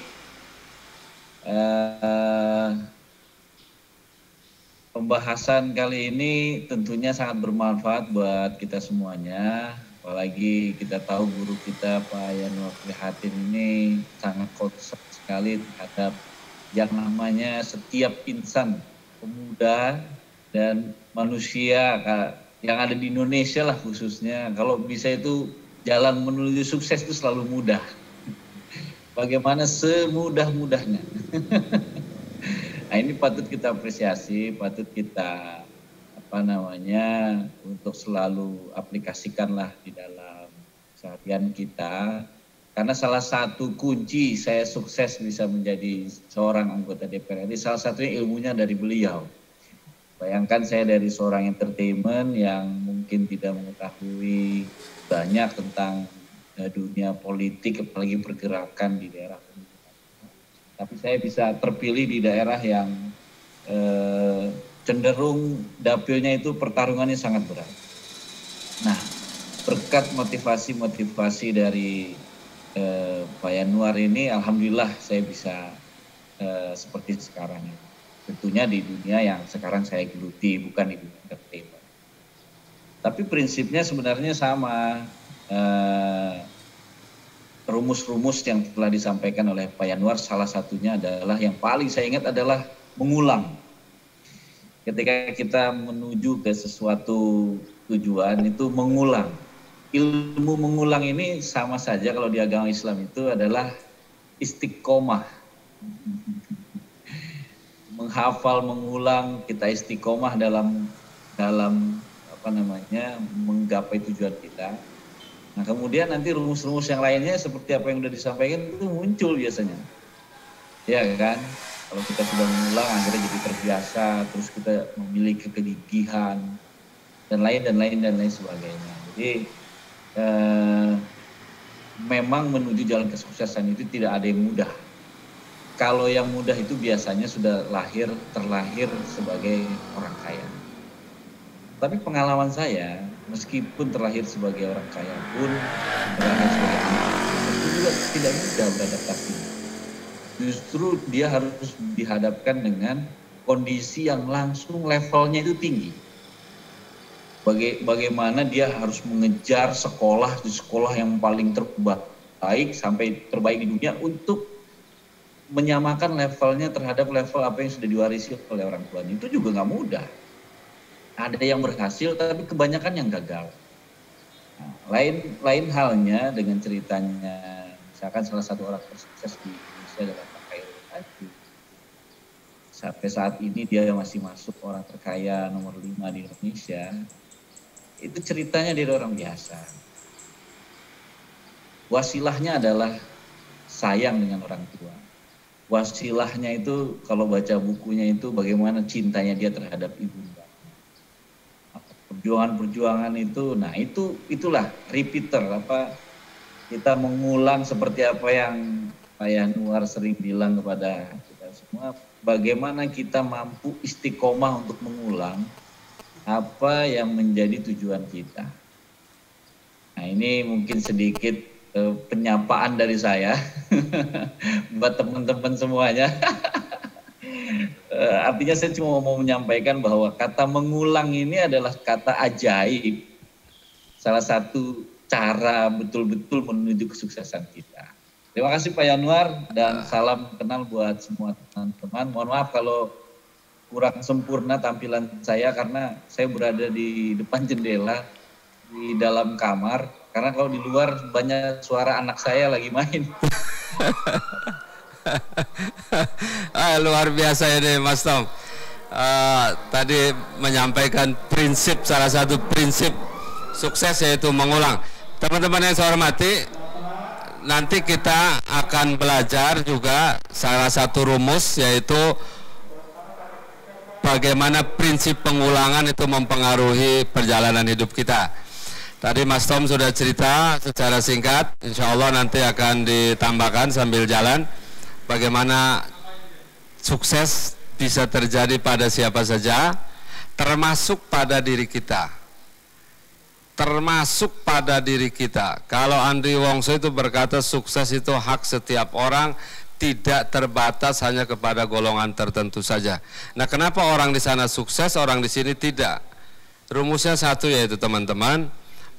Pembahasan kali ini tentunya sangat bermanfaat buat kita semuanya. Apalagi kita tahu guru kita Pak Yanwar Prihatin ini sangat concern sekali terhadap yang namanya setiap insan, pemuda dan manusia yang ada di Indonesia lah khususnya. Kalau bisa itu jalan menuju sukses itu selalu mudah. Bagaimana semudah-mudahnya. Nah ini patut kita apresiasi, patut kita untuk selalu aplikasikanlah di dalam keseharian kita. Karena salah satu kunci saya sukses bisa menjadi seorang anggota DPR RI, salah satunya ilmunya dari beliau. Bayangkan saya dari seorang entertainment yang mungkin tidak mengetahui banyak tentang dunia politik, apalagi pergerakan di daerah. Tapi saya bisa terpilih di daerah yang cenderung dapilnya itu pertarungannya sangat berat. Nah, berkat motivasi dari Pak Yanuar ini, alhamdulillah saya bisa seperti sekarang ini. Tentunya di dunia yang sekarang saya geluti, bukan di dunia entertainment. Tapi prinsipnya sebenarnya sama. Rumus-rumus yang telah disampaikan oleh Pak Yanuar, salah satunya adalah, yang paling saya ingat adalah mengulang. Ketika kita menuju ke sesuatu tujuan itu mengulang. Ilmu mengulang ini sama saja kalau di agama Islam itu adalah istiqomah. Menghafal, mengulang, kita istiqomah dalam menggapai tujuan kita. Nah, kemudian nanti rumus-rumus yang lainnya seperti apa yang sudah disampaikan itu muncul biasanya. Ya kan? Kalau kita sudah mengulang, akhirnya jadi terbiasa, terus kita memiliki kegigihan dan lain sebagainya. Jadi memang menuju jalan kesuksesan itu tidak ada yang mudah. Kalau yang mudah itu biasanya sudah terlahir sebagai orang kaya. Tapi pengalaman saya, meskipun terlahir sebagai orang kaya pun, terlahir sebagai anak itu juga tidak mudah beradaptasi. Justru dia harus dihadapkan dengan kondisi yang langsung levelnya itu tinggi. Bagaimana dia harus mengejar di sekolah yang paling terbaik sampai terbaik di dunia untuk menyamakan levelnya terhadap level apa yang sudah diwarisi oleh orang tuanya. Itu juga nggak mudah. Ada yang berhasil tapi kebanyakan yang gagal. Nah, lain halnya dengan ceritanya, misalkan salah satu orang tersukses di Indonesia adalah Pak Khairul Tanjung. Sampai saat ini dia masih masuk orang terkaya nomor 5 di Indonesia. Itu ceritanya dia orang biasa. Wasilahnya adalah sayang dengan orang tua. Wasilahnya itu kalau baca bukunya itu bagaimana cintanya dia terhadap ibunda. Perjuangan itu, nah itulah repeater, kita mengulang seperti apa yang Pak Yanuar sering bilang kepada kita semua, bagaimana kita mampu istiqomah untuk mengulang apa yang menjadi tujuan kita. Nah, ini mungkin sedikit penyapaan dari saya buat teman-teman semuanya. Artinya saya cuma mau menyampaikan bahwa kata mengulang ini adalah kata ajaib. Salah satu cara betul-betul menuju kesuksesan kita. Terima kasih Pak Yanuar dan salam kenal buat semua teman-teman. Mohon maaf kalau kurang sempurna tampilan saya karena saya berada di depan jendela di dalam kamar. Karena kalau di luar banyak suara anak saya lagi main. Luar biasa ini Mas Tom. Tadi menyampaikan salah satu prinsip sukses yaitu mengulang. Teman-teman yang saya hormati, nanti kita akan belajar juga salah satu rumus yaitu bagaimana prinsip pengulangan itu mempengaruhi perjalanan hidup kita. Tadi Mas Tom sudah cerita secara singkat, insya Allah nanti akan ditambahkan sambil jalan. Bagaimana sukses bisa terjadi pada siapa saja, termasuk pada diri kita. Termasuk pada diri kita. Kalau Andri Wongso itu berkata sukses itu hak setiap orang, tidak terbatas hanya kepada golongan tertentu saja. Nah, kenapa orang di sana sukses, orang di sini tidak? Rumusnya satu, yaitu teman-teman,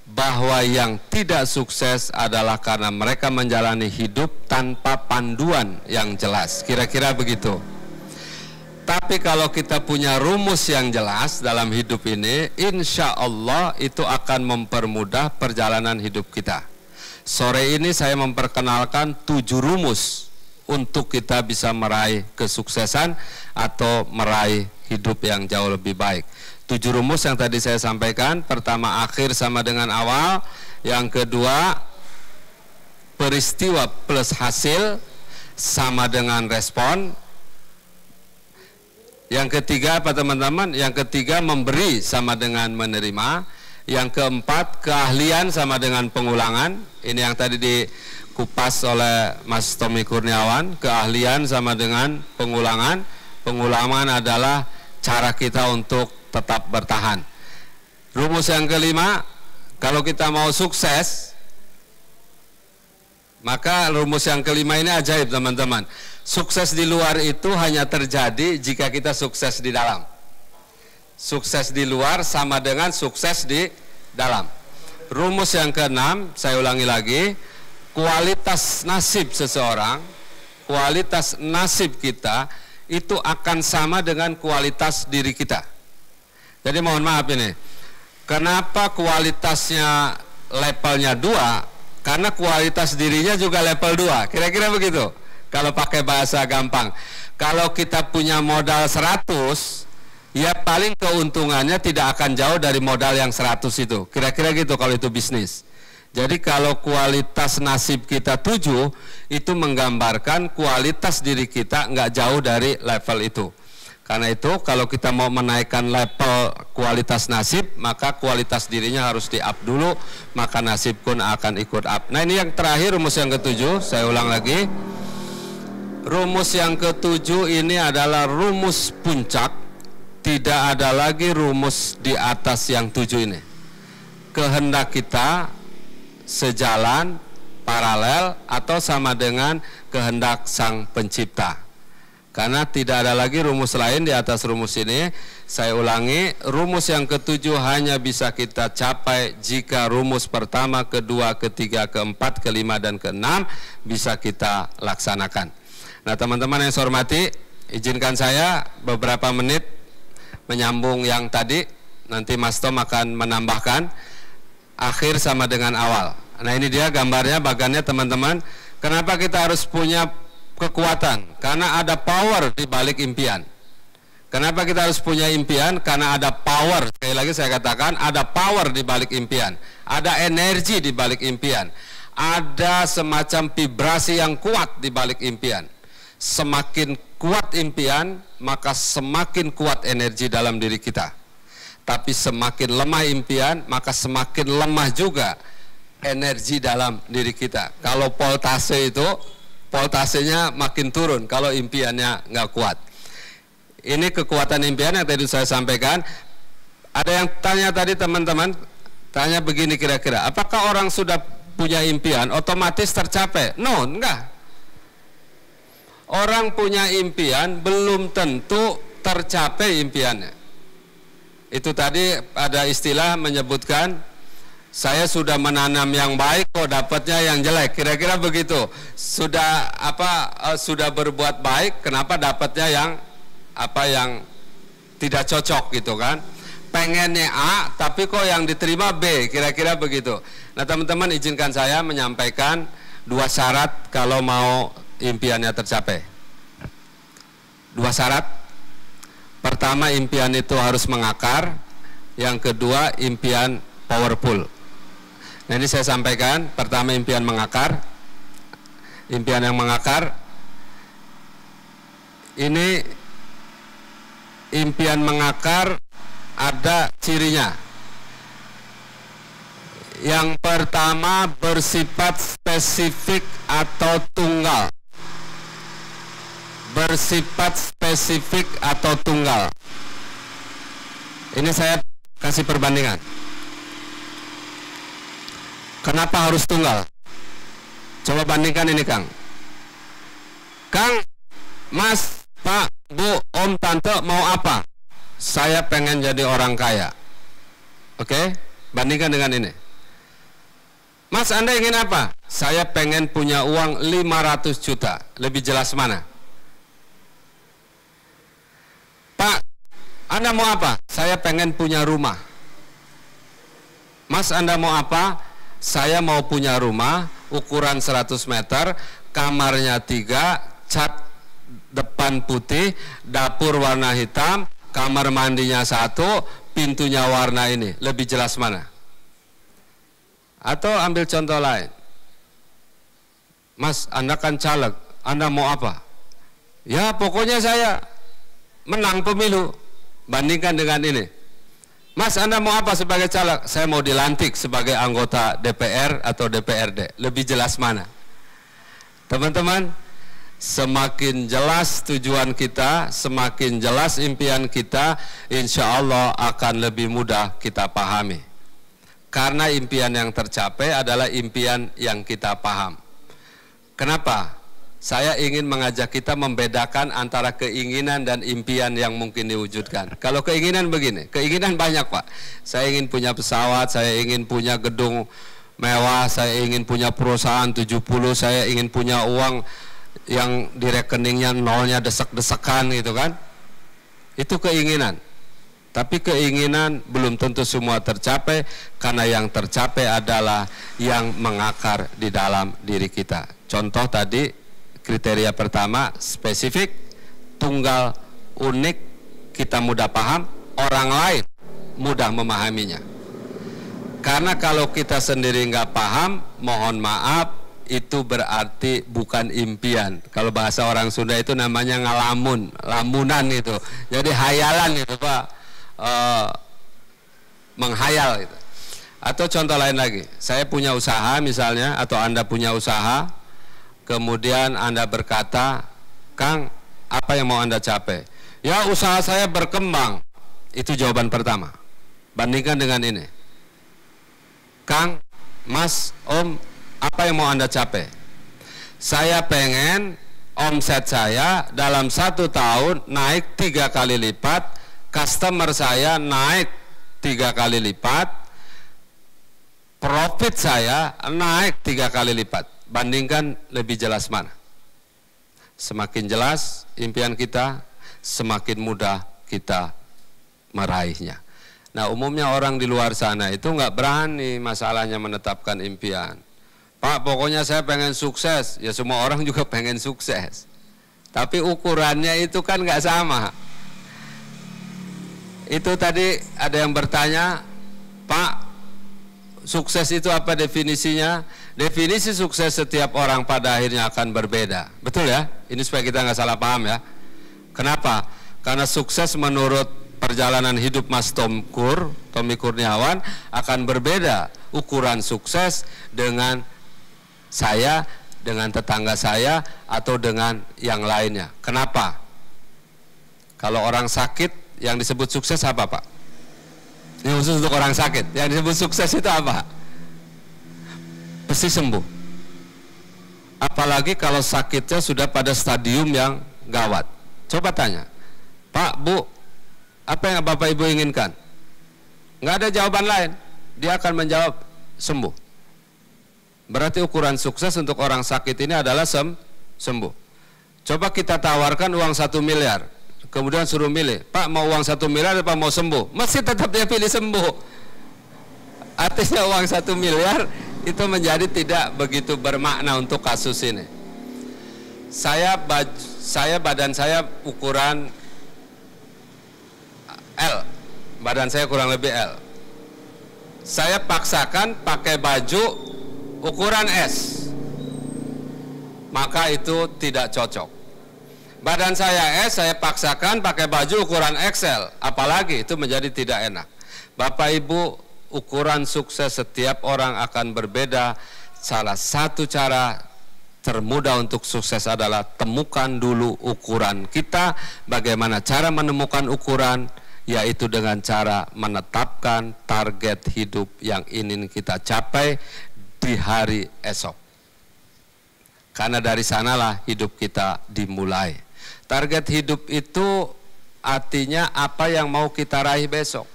bahwa yang tidak sukses adalah karena mereka menjalani hidup tanpa panduan yang jelas. Kira-kira begitu. Tapi kalau kita punya rumus yang jelas dalam hidup ini, insya Allah itu akan mempermudah perjalanan hidup kita. Sore ini saya memperkenalkan 7 rumus untuk kita bisa meraih kesuksesan atau meraih hidup yang jauh lebih baik. 7 rumus yang tadi saya sampaikan, pertama akhir sama dengan awal, yang kedua peristiwa plus hasil sama dengan respon, yang ketiga apa teman-teman? Yang ketiga memberi sama dengan menerima, yang keempat keahlian sama dengan pengulangan, ini yang tadi dikupas oleh Mas Tommy Kurniawan, keahlian sama dengan pengulangan, pengulangan adalah cara kita untuk tetap bertahan. Rumus yang kelima, kalau kita mau sukses, maka rumus yang kelima ini ajaib teman-teman. Sukses di luar itu hanya terjadi jika kita sukses di dalam. Sukses di luar sama dengan sukses di dalam. Rumus yang keenam, saya ulangi lagi, kualitas nasib seseorang, kualitas nasib kita itu akan sama dengan kualitas diri kita. Jadi mohon maaf ini, kenapa kualitasnya levelnya 2? Karena kualitas dirinya juga level 2, kira-kira begitu. Kalau pakai bahasa gampang, kalau kita punya modal 100, ya paling keuntungannya tidak akan jauh dari modal yang 100 itu. Kira-kira gitu kalau itu bisnis. Jadi kalau kualitas nasib kita 7, itu menggambarkan kualitas diri kita nggak jauh dari level itu. Karena itu kalau kita mau menaikkan level kualitas nasib, maka kualitas dirinya harus di-up dulu, maka nasib pun akan ikut up. Nah ini yang terakhir, rumus yang ke-7, saya ulang lagi. Rumus yang ke-7 ini adalah rumus puncak. Tidak ada lagi rumus di atas yang 7 ini. Kehendak kita sejalan, paralel, atau sama dengan kehendak Sang Pencipta. Karena tidak ada lagi rumus lain di atas rumus ini. Saya ulangi, rumus yang ke-7 hanya bisa kita capai jika rumus pertama, kedua, ketiga, keempat, kelima, dan keenam bisa kita laksanakan. Nah teman-teman yang saya hormati, izinkan saya beberapa menit menyambung yang tadi, nanti Mas Tom akan menambahkan. Akhir sama dengan awal. Nah ini dia gambarnya, bagannya teman-teman. Kenapa kita harus punya kekuatan? Karena ada power di balik impian. Kenapa kita harus punya impian? Karena ada power. Sekali lagi saya katakan, ada power di balik impian. Ada energi di balik impian. Ada semacam vibrasi yang kuat di balik impian. Semakin kuat impian, maka semakin kuat energi dalam diri kita. Tapi semakin lemah impian, maka semakin lemah juga energi dalam diri kita. Kalau voltase itu, voltasenya makin turun kalau impiannya nggak kuat. Ini kekuatan impian yang tadi saya sampaikan. Ada yang tanya tadi teman-teman, tanya begini kira-kira, apakah orang sudah punya impian otomatis tercapai? No, enggak. Orang punya impian belum tentu tercapai impiannya. Itu tadi ada istilah menyebutkan, saya sudah menanam yang baik kok dapatnya yang jelek, kira-kira begitu. Sudah sudah berbuat baik, kenapa dapatnya yang tidak cocok gitu kan? Pengennya A tapi kok yang diterima B, kira-kira begitu. Nah teman-teman, izinkan saya menyampaikan 2 syarat kalau mau impiannya tercapai. 2 syarat. Pertama, impian itu harus mengakar. Yang kedua, impian powerful. Nah ini saya sampaikan. Pertama, impian mengakar. Impian yang mengakar. Ini impian mengakar ada cirinya. Yang pertama, bersifat spesifik atau tunggal. Bersifat spesifik atau tunggal. Ini saya kasih perbandingan. Kenapa harus tunggal? Coba bandingkan ini Kang. Kang, Mas, Pak, Bu, Om, Tante mau apa? Saya pengen jadi orang kaya. Oke? Bandingkan dengan ini. Mas, Anda ingin apa? Saya pengen punya uang 500 juta. Lebih jelas mana? Pak, Anda mau apa? Saya pengen punya rumah. Mas, Anda mau apa? Saya mau punya rumah ukuran 100 meter, kamarnya 3, cat depan putih, dapur warna hitam, kamar mandinya 1, pintunya warna ini. Lebih jelas mana? Atau ambil contoh lain. Mas, Anda kan caleg, Anda mau apa? Ya pokoknya saya menang pemilu. Bandingkan dengan ini. Mas, Anda mau apa sebagai caleg? Saya mau dilantik sebagai anggota DPR atau DPRD. Lebih jelas mana? Teman-teman, semakin jelas tujuan kita, semakin jelas impian kita, insya Allah akan lebih mudah kita pahami. Karena impian yang tercapai adalah impian yang kita paham. Kenapa? Saya ingin mengajak kita membedakan antara keinginan dan impian yang mungkin diwujudkan. Kalau keinginan begini, keinginan banyak Pak. Saya ingin punya pesawat, saya ingin punya gedung mewah, saya ingin punya perusahaan 70, saya ingin punya uang yang di rekeningnya nolnya desek-desekan gitu kan. Itu keinginan. Tapi keinginan belum tentu semua tercapai, karena yang tercapai adalah yang mengakar di dalam diri kita. Contoh tadi, kriteria pertama spesifik, tunggal, unik, kita mudah paham, orang lain mudah memahaminya. Karena kalau kita sendiri nggak paham, mohon maaf, itu berarti bukan impian. Kalau bahasa orang Sunda itu namanya ngalamun, lamunan itu. Jadi hayalan itu Pak, menghayal itu. Atau contoh lain lagi, saya punya usaha misalnya, atau Anda punya usaha, kemudian Anda berkata, Kang, apa yang mau Anda capai? Ya, usaha saya berkembang. Itu jawaban pertama. Bandingkan dengan ini. Kang, Mas, Om, apa yang mau Anda capai? Saya pengen omset saya dalam 1 tahun naik 3 kali lipat, customer saya naik 3 kali lipat, profit saya naik 3 kali lipat. Bandingkan lebih jelas mana? Semakin jelas impian kita, semakin mudah kita meraihnya. Nah, umumnya orang di luar sana itu nggak berani masalahnya menetapkan impian. Pak, pokoknya saya pengen sukses. Ya, semua orang juga pengen sukses. Tapi ukurannya itu kan nggak sama. Itu tadi ada yang bertanya, Pak, sukses itu apa definisinya? Definisi sukses setiap orang pada akhirnya akan berbeda. Betul ya? Ini supaya kita nggak salah paham ya. Kenapa? Karena sukses menurut perjalanan hidup Mas Tommy Kurniawan akan berbeda ukuran sukses dengan saya, dengan tetangga saya, atau dengan yang lainnya. Kenapa? Kalau orang sakit, yang disebut sukses apa Pak? Ini khusus untuk orang sakit. Yang disebut sukses itu apa? Pasti sembuh. Apalagi kalau sakitnya sudah pada stadium yang gawat. Coba tanya, Pak, Bu, apa yang Bapak Ibu inginkan? Nggak ada jawaban lain. Dia akan menjawab sembuh. Berarti ukuran sukses untuk orang sakit ini adalah sembuh. Coba kita tawarkan uang 1 miliar, kemudian suruh milih, Pak, mau uang 1 miliar apa mau sembuh? Mesti tetap dia pilih sembuh. Artinya uang 1 miliar itu menjadi tidak begitu bermakna untuk kasus ini. Badan saya ukuran L, badan saya kurang lebih L. Saya paksakan pakai baju ukuran S, maka itu tidak cocok. Badan saya S, saya paksakan pakai baju ukuran XL, apalagi itu menjadi tidak enak. Bapak Ibu, ukuran sukses setiap orang akan berbeda. Salah satu cara termudah untuk sukses adalah temukan dulu ukuran kita. Bagaimana cara menemukan ukuran? Yaitu dengan cara menetapkan target hidup yang ingin kita capai di hari esok. Karena dari sanalah hidup kita dimulai. Target hidup itu artinya apa yang mau kita raih besok.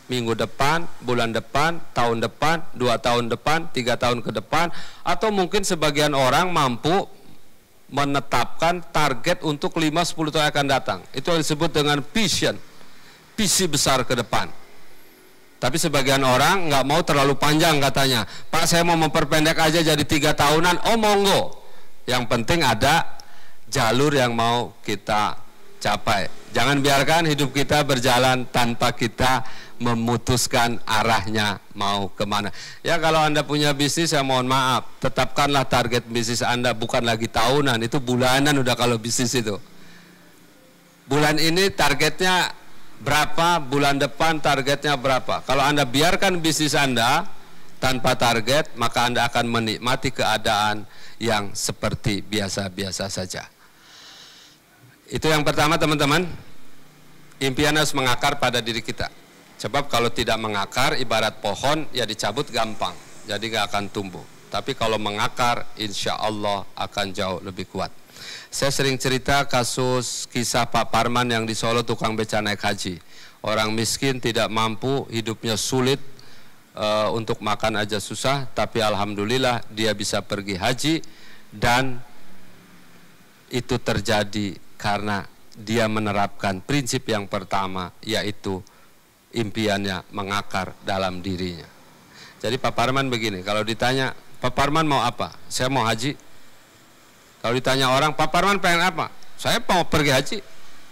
Minggu depan, bulan depan, tahun depan, 2 tahun depan, 3 tahun ke depan. Atau mungkin sebagian orang mampu menetapkan target untuk 5-10 tahun akan datang. Itu yang disebut dengan vision. Visi besar ke depan. Tapi sebagian orang nggak mau terlalu panjang katanya. Pak, saya mau memperpendek aja jadi 3 tahunan. Oh, monggo. Yang penting ada jalur yang mau kita capai. Jangan biarkan hidup kita berjalan tanpa kita memutuskan arahnya mau kemana. Ya, kalau Anda punya bisnis, ya mohon maaf, tetapkanlah target bisnis Anda bukan lagi tahunan, itu bulanan udah kalau bisnis itu. Bulan ini targetnya berapa, bulan depan targetnya berapa. Kalau Anda biarkan bisnis Anda tanpa target, maka Anda akan menikmati keadaan yang seperti biasa-biasa saja. Itu yang pertama teman-teman, impian harus mengakar pada diri kita. Sebab kalau tidak mengakar, ibarat pohon, ya dicabut gampang, jadi nggak akan tumbuh. Tapi kalau mengakar, insya Allah akan jauh lebih kuat. Saya sering cerita kasus kisah Pak Parman yang di Solo tukang beca naik haji. Orang miskin tidak mampu, hidupnya sulit, untuk makan aja susah, tapi alhamdulillah dia bisa pergi haji, dan itu terjadi karena dia menerapkan prinsip yang pertama, yaitu impiannya mengakar dalam dirinya. Jadi Pak Parman begini, kalau ditanya, Pak Parman mau apa? Saya mau haji. Kalau ditanya orang, Pak Parman pengen apa? Saya mau pergi haji.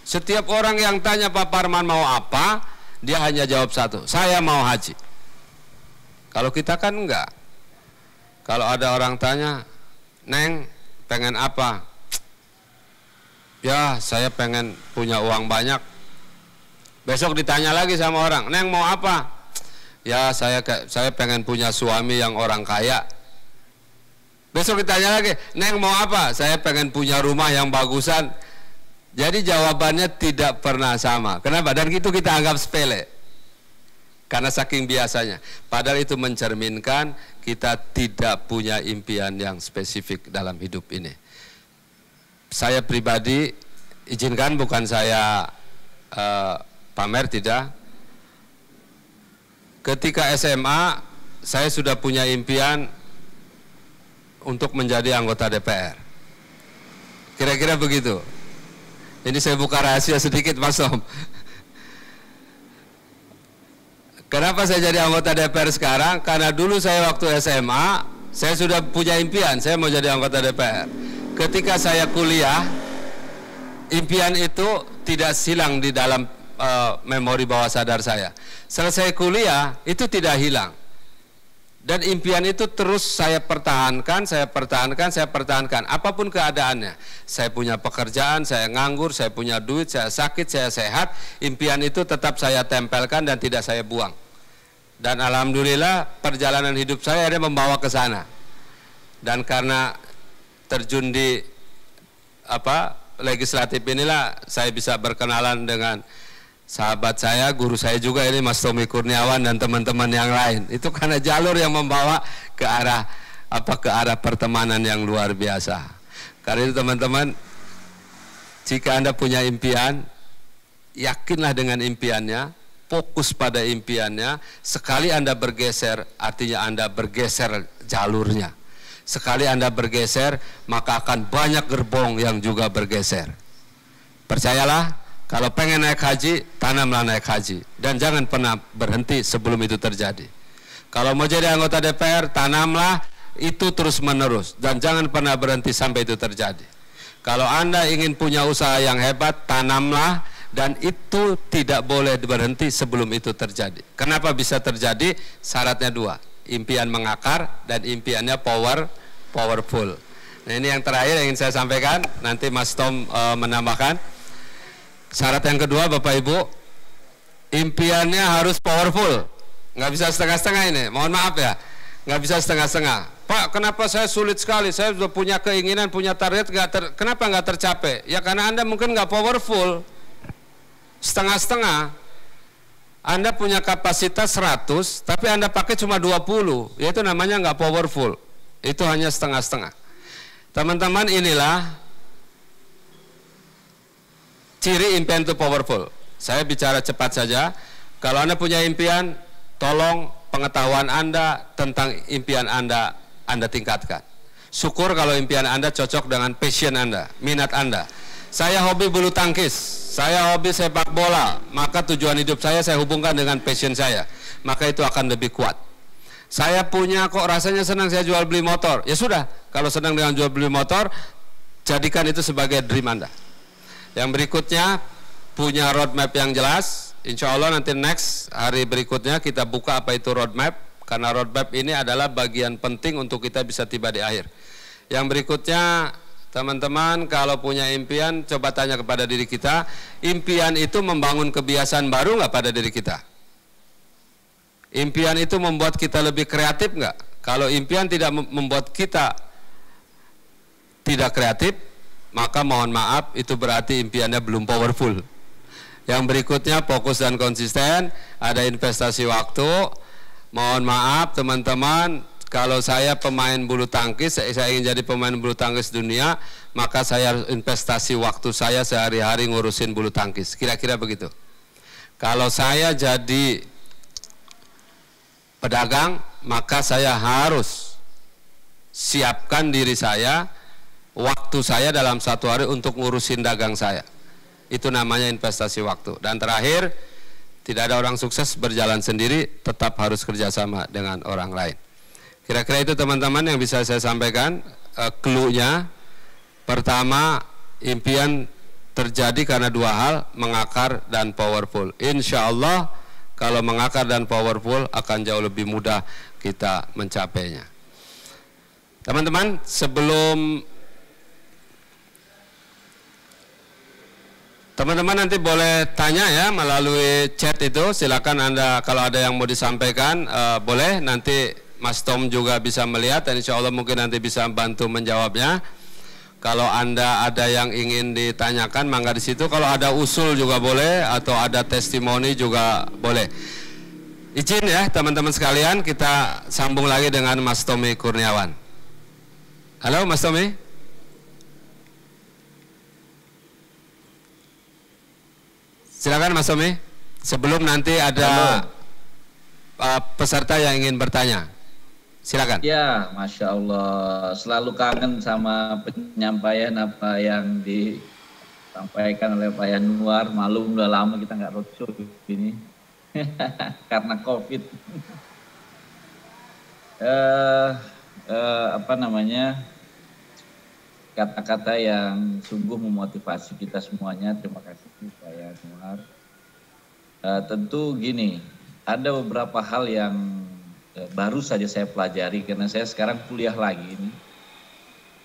Setiap orang yang tanya Pak Parman mau apa, dia hanya jawab satu, saya mau haji. Kalau kita kan enggak. Kalau ada orang tanya, Neng pengen apa? Ya saya pengen punya uang banyak. Besok ditanya lagi sama orang, Neng mau apa? Ya saya pengen punya suami yang orang kaya. Besok ditanya lagi, Neng mau apa? Saya pengen punya rumah yang bagusan. Jadi jawabannya tidak pernah sama. Kenapa? Dan itu kita anggap sepele, karena saking biasanya. Padahal itu mencerminkan kita tidak punya impian yang spesifik dalam hidup ini. Saya pribadi, izinkan bukan saya pamer, tidak. Ketika SMA, saya sudah punya impian untuk menjadi anggota DPR. Kira-kira begitu. Ini saya buka rahasia sedikit, Mas Tom. Kenapa saya jadi anggota DPR sekarang? Karena dulu saya waktu SMA, saya sudah punya impian, saya mau jadi anggota DPR. Ketika saya kuliah, impian itu tidak hilang di dalam memori bawah sadar saya. Selesai kuliah, itu tidak hilang. Dan impian itu terus saya pertahankan, apapun keadaannya. Saya punya pekerjaan, saya nganggur, saya punya duit, saya sakit, saya sehat, impian itu tetap saya tempelkan dan tidak saya buang. Dan alhamdulillah perjalanan hidup saya ada membawa ke sana. Dan karena terjun di legislatif inilah saya bisa berkenalan dengan sahabat saya, guru saya juga ini Mas Tommy Kurniawan dan teman-teman yang lain. Itu karena jalur yang membawa ke arah pertemanan yang luar biasa. Karena itu teman-teman, jika Anda punya impian, yakinlah dengan impiannya, fokus pada impiannya. Sekali Anda bergeser, artinya Anda bergeser jalurnya. Sekali Anda bergeser, maka akan banyak gerbong yang juga bergeser. Percayalah, kalau pengen naik haji, tanamlah naik haji. Dan jangan pernah berhenti sebelum itu terjadi. Kalau mau jadi anggota DPR, tanamlah itu terus menerus. Dan jangan pernah berhenti sampai itu terjadi. Kalau Anda ingin punya usaha yang hebat, tanamlah. Dan itu tidak boleh berhenti sebelum itu terjadi. Kenapa bisa terjadi? Syaratnya dua. Impian mengakar dan impiannya powerful. Nah ini yang terakhir yang ingin saya sampaikan. Nanti Mas Tom menambahkan. Syarat yang kedua Bapak Ibu, impiannya harus powerful, nggak bisa setengah-setengah ini, mohon maaf ya, nggak bisa setengah-setengah. Pak, kenapa saya sulit sekali, saya sudah punya keinginan, punya target, kenapa nggak tercapai? Ya karena Anda mungkin nggak powerful, setengah-setengah. Anda punya kapasitas 100, tapi Anda pakai cuma 20, ya itu namanya nggak powerful, itu hanya setengah-setengah. Teman-teman, inilah ciri impian itu powerful. Saya bicara cepat saja. Kalau Anda punya impian, tolong pengetahuan Anda tentang impian Anda tingkatkan. Syukur kalau impian Anda cocok dengan passion Anda, minat Anda. Saya hobi bulu tangkis, saya hobi sepak bola, maka tujuan hidup saya hubungkan dengan passion saya. Maka itu akan lebih kuat. Saya punya kok rasanya senang saya jual beli motor. Ya sudah, kalau senang dengan jual beli motor, jadikan itu sebagai dream Anda. Yang berikutnya, punya roadmap yang jelas. Insya Allah nanti next hari berikutnya kita buka apa itu roadmap. Karena roadmap ini adalah bagian penting untuk kita bisa tiba di akhir. Yang berikutnya, teman-teman kalau punya impian, coba tanya kepada diri kita, impian itu membangun kebiasaan baru nggak pada diri kita? Impian itu membuat kita lebih kreatif nggak? Kalau impian tidak membuat kita tidak kreatif, maka mohon maaf, itu berarti impiannya belum powerful. Yang berikutnya fokus dan konsisten, ada investasi waktu. Mohon maaf teman-teman, kalau saya pemain bulu tangkis, saya ingin jadi pemain bulu tangkis dunia, maka saya harus investasi waktu saya sehari-hari ngurusin bulu tangkis. Kira-kira begitu. Kalau saya jadi pedagang, maka saya harus siapkan diri saya, waktu saya dalam satu hari untuk ngurusin dagang saya. Itu namanya investasi waktu. Dan terakhir, tidak ada orang sukses berjalan sendiri, tetap harus kerjasama dengan orang lain. Kira-kira itu teman-teman yang bisa saya sampaikan. Clue-nya, pertama, impian terjadi karena dua hal, mengakar dan powerful. Insya Allah, kalau mengakar dan powerful akan jauh lebih mudah kita mencapainya. Teman-teman, sebelum teman-teman nanti boleh tanya ya melalui chat itu, silakan Anda kalau ada yang mau disampaikan boleh, nanti Mas Tom juga bisa melihat dan insya Allah mungkin nanti bisa bantu menjawabnya. Kalau Anda ada yang ingin ditanyakan, mangga di situ. Kalau ada usul juga boleh, atau ada testimoni juga boleh. Izin ya teman-teman sekalian, kita sambung lagi dengan Mas Tommy Kurniawan. Halo Mas Tommy. Silakan Mas Tommy, sebelum nanti ada peserta yang ingin bertanya. Silakan. Ya, Masya Allah, selalu kangen sama penyampaian apa yang disampaikan oleh Pak Yanuar. Malum udah lama kita nggak roadshow ini karena COVID. Kata-kata yang sungguh memotivasi kita semuanya. Terima kasih Pak Yanuar. Tentu gini, ada beberapa hal yang baru saja saya pelajari karena saya sekarang kuliah lagi ini.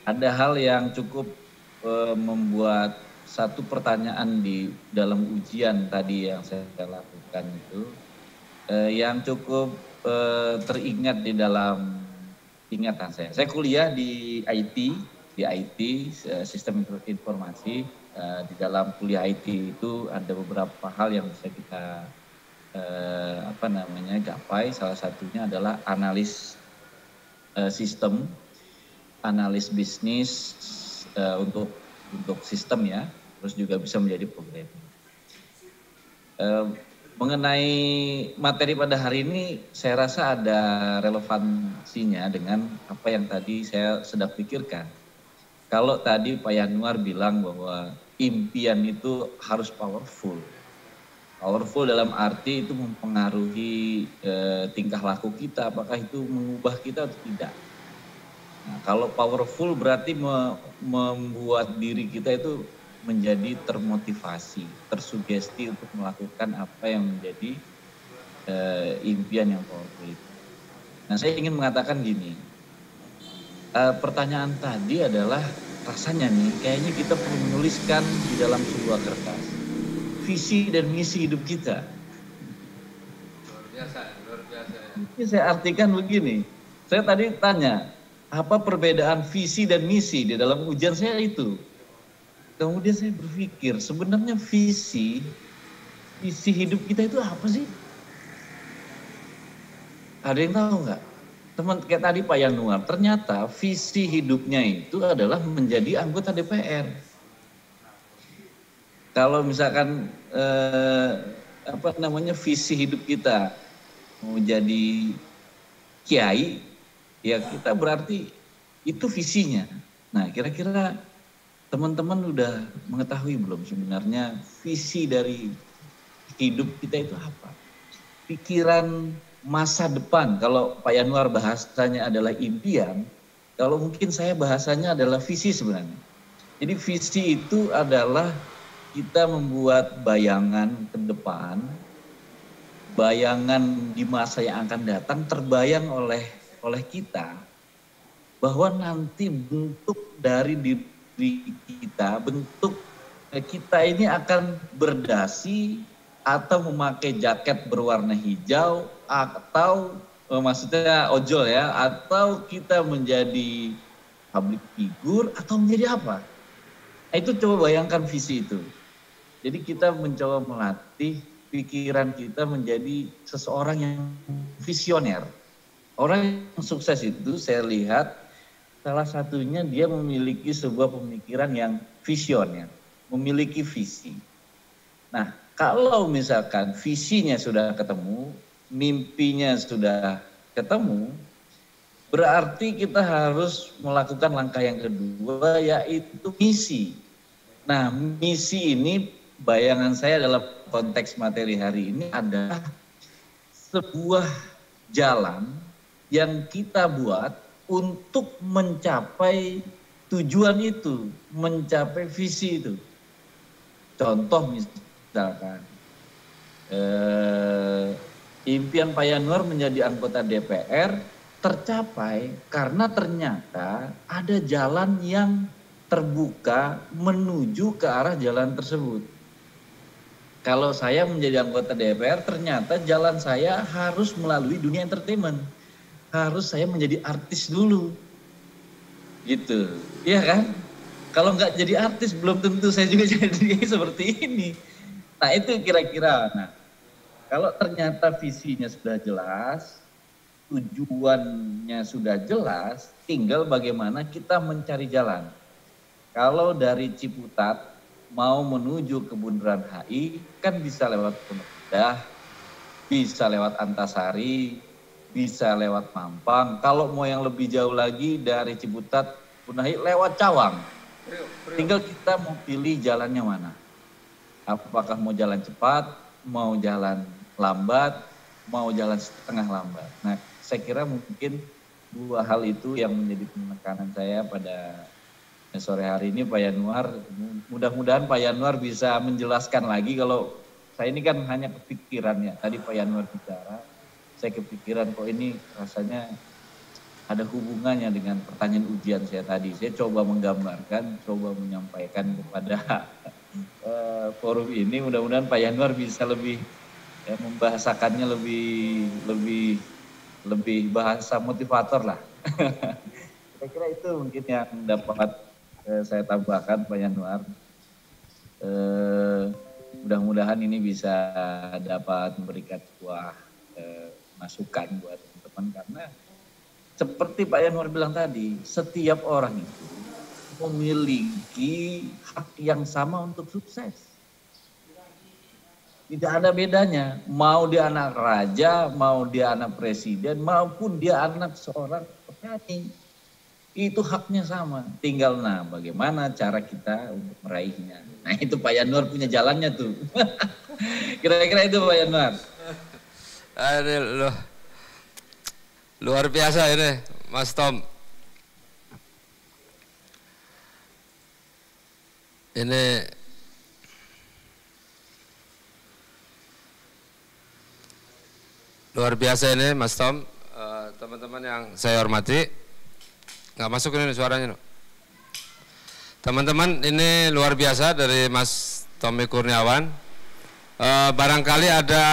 Ada hal yang cukup membuat satu pertanyaan di dalam ujian tadi yang saya lakukan itu yang cukup teringat di dalam ingatan saya. Saya kuliah di IT, sistem informasi. Di dalam kuliah IT itu ada beberapa hal yang bisa kita gapai. Salah satunya adalah analis sistem, analis bisnis untuk sistem ya, terus juga bisa menjadi programmer. Mengenai materi pada hari ini, saya rasa ada relevansinya dengan apa yang tadi saya sedang pikirkan. Kalau tadi Pak Yanuar bilang bahwa impian itu harus powerful. Powerful dalam arti itu mempengaruhi tingkah laku kita, apakah itu mengubah kita atau tidak. Nah, kalau powerful berarti membuat diri kita itu menjadi termotivasi, tersugesti untuk melakukan apa yang menjadi impian yang powerful itu. Nah, saya ingin mengatakan gini, pertanyaan tadi adalah rasanya nih, kayaknya kita perlu menuliskan di dalam sebuah kertas visi dan misi hidup kita. Luar biasa. Ini saya artikan begini, saya tadi tanya, apa perbedaan visi dan misi di dalam ujian saya itu? Kemudian saya berpikir, sebenarnya visi hidup kita itu apa sih? Ada yang tahu nggak? Teman kayak tadi Pak Yanuar, ternyata visi hidupnya itu adalah menjadi anggota DPR. Kalau misalkan visi hidup kita mau jadi kiai, ya kita berarti itu visinya. Nah, kira-kira teman-teman udah mengetahui belum sebenarnya visi dari hidup kita itu apa? Pikiran masa depan, kalau Pak Yanuar bahasanya adalah impian, kalau mungkin saya bahasanya adalah visi sebenarnya. Jadi visi itu adalah kita membuat bayangan ke depan, bayangan di masa yang akan datang terbayang oleh kita, bahwa nanti bentuk dari diri kita, bentuk kita ini akan berdasi atau memakai jaket berwarna hijau, atau maksudnya ojol ya, atau kita menjadi public figure, atau menjadi apa? Nah, itu coba bayangkan visi itu. Jadi kita mencoba melatih pikiran kita menjadi seseorang yang visioner. Orang yang sukses itu saya lihat salah satunya dia memiliki sebuah pemikiran yang visioner, memiliki visi. Nah, kalau misalkan visinya sudah ketemu, mimpinya sudah ketemu, berarti kita harus melakukan langkah yang kedua, yaitu misi. Nah, misi ini bayangan saya dalam konteks materi hari ini adalah sebuah jalan yang kita buat untuk mencapai tujuan itu, mencapai visi itu. Contoh misalkan, impian Pak Yanuar menjadi anggota DPR tercapai karena ternyata ada jalan yang terbuka menuju ke arah jalan tersebut. Kalau saya menjadi anggota DPR, ternyata jalan saya harus melalui dunia entertainment. Harus saya menjadi artis dulu. Gitu. Iya kan? Kalau nggak jadi artis, belum tentu saya juga jadi seperti ini. Nah, itu kira-kira. Nah, kalau ternyata visinya sudah jelas, tujuannya sudah jelas, tinggal bagaimana kita mencari jalan. Kalau dari Ciputat mau menuju ke Bundaran HI, kan bisa lewat Pondok Indah, bisa lewat Antasari, bisa lewat Mampang. Kalau mau yang lebih jauh lagi dari Ciputat, Bundaran HI lewat Cawang. Tinggal kita mau pilih jalannya mana. Apakah mau jalan cepat, mau jalan lambat, mau jalan setengah lambat. Nah, saya kira mungkin dua hal itu yang menjadi penekanan saya pada sore hari ini Pak Yanuar. Mudah-mudahan Pak Yanuar bisa menjelaskan lagi. Kalau saya ini kan hanya kepikiran ya, tadi Pak Yanuar bicara, saya kepikiran kok ini rasanya ada hubungannya dengan pertanyaan ujian saya tadi. Saya coba menggambarkan, coba menyampaikan kepada forum ini. Mudah-mudahan Pak Yanuar bisa lebih membahasakannya lebih bahasa motivator lah. Kira-kira itu mungkin yang dapat saya tambahkan Pak Yanuar. Mudah-mudahan ini bisa dapat memberikan sebuah masukan buat teman-teman, karena seperti Pak Yanuar bilang tadi, setiap orang itu memiliki hak yang sama untuk sukses. Tidak ada bedanya, mau dia anak raja, mau dia anak presiden, maupun dia anak seorang petani. Itu haknya sama, tinggal bagaimana cara kita untuk meraihnya. Nah, itu Pak Yanuar punya jalannya tuh. Kira-kira itu Pak Yanuar. Aduh, luar biasa ini Mas Tom. Ini luar biasa ini Mas Tom. Teman-teman yang saya hormati. Nggak masuk ini suaranya. Teman-teman, ini luar biasa dari Mas Tommy Kurniawan. Barangkali ada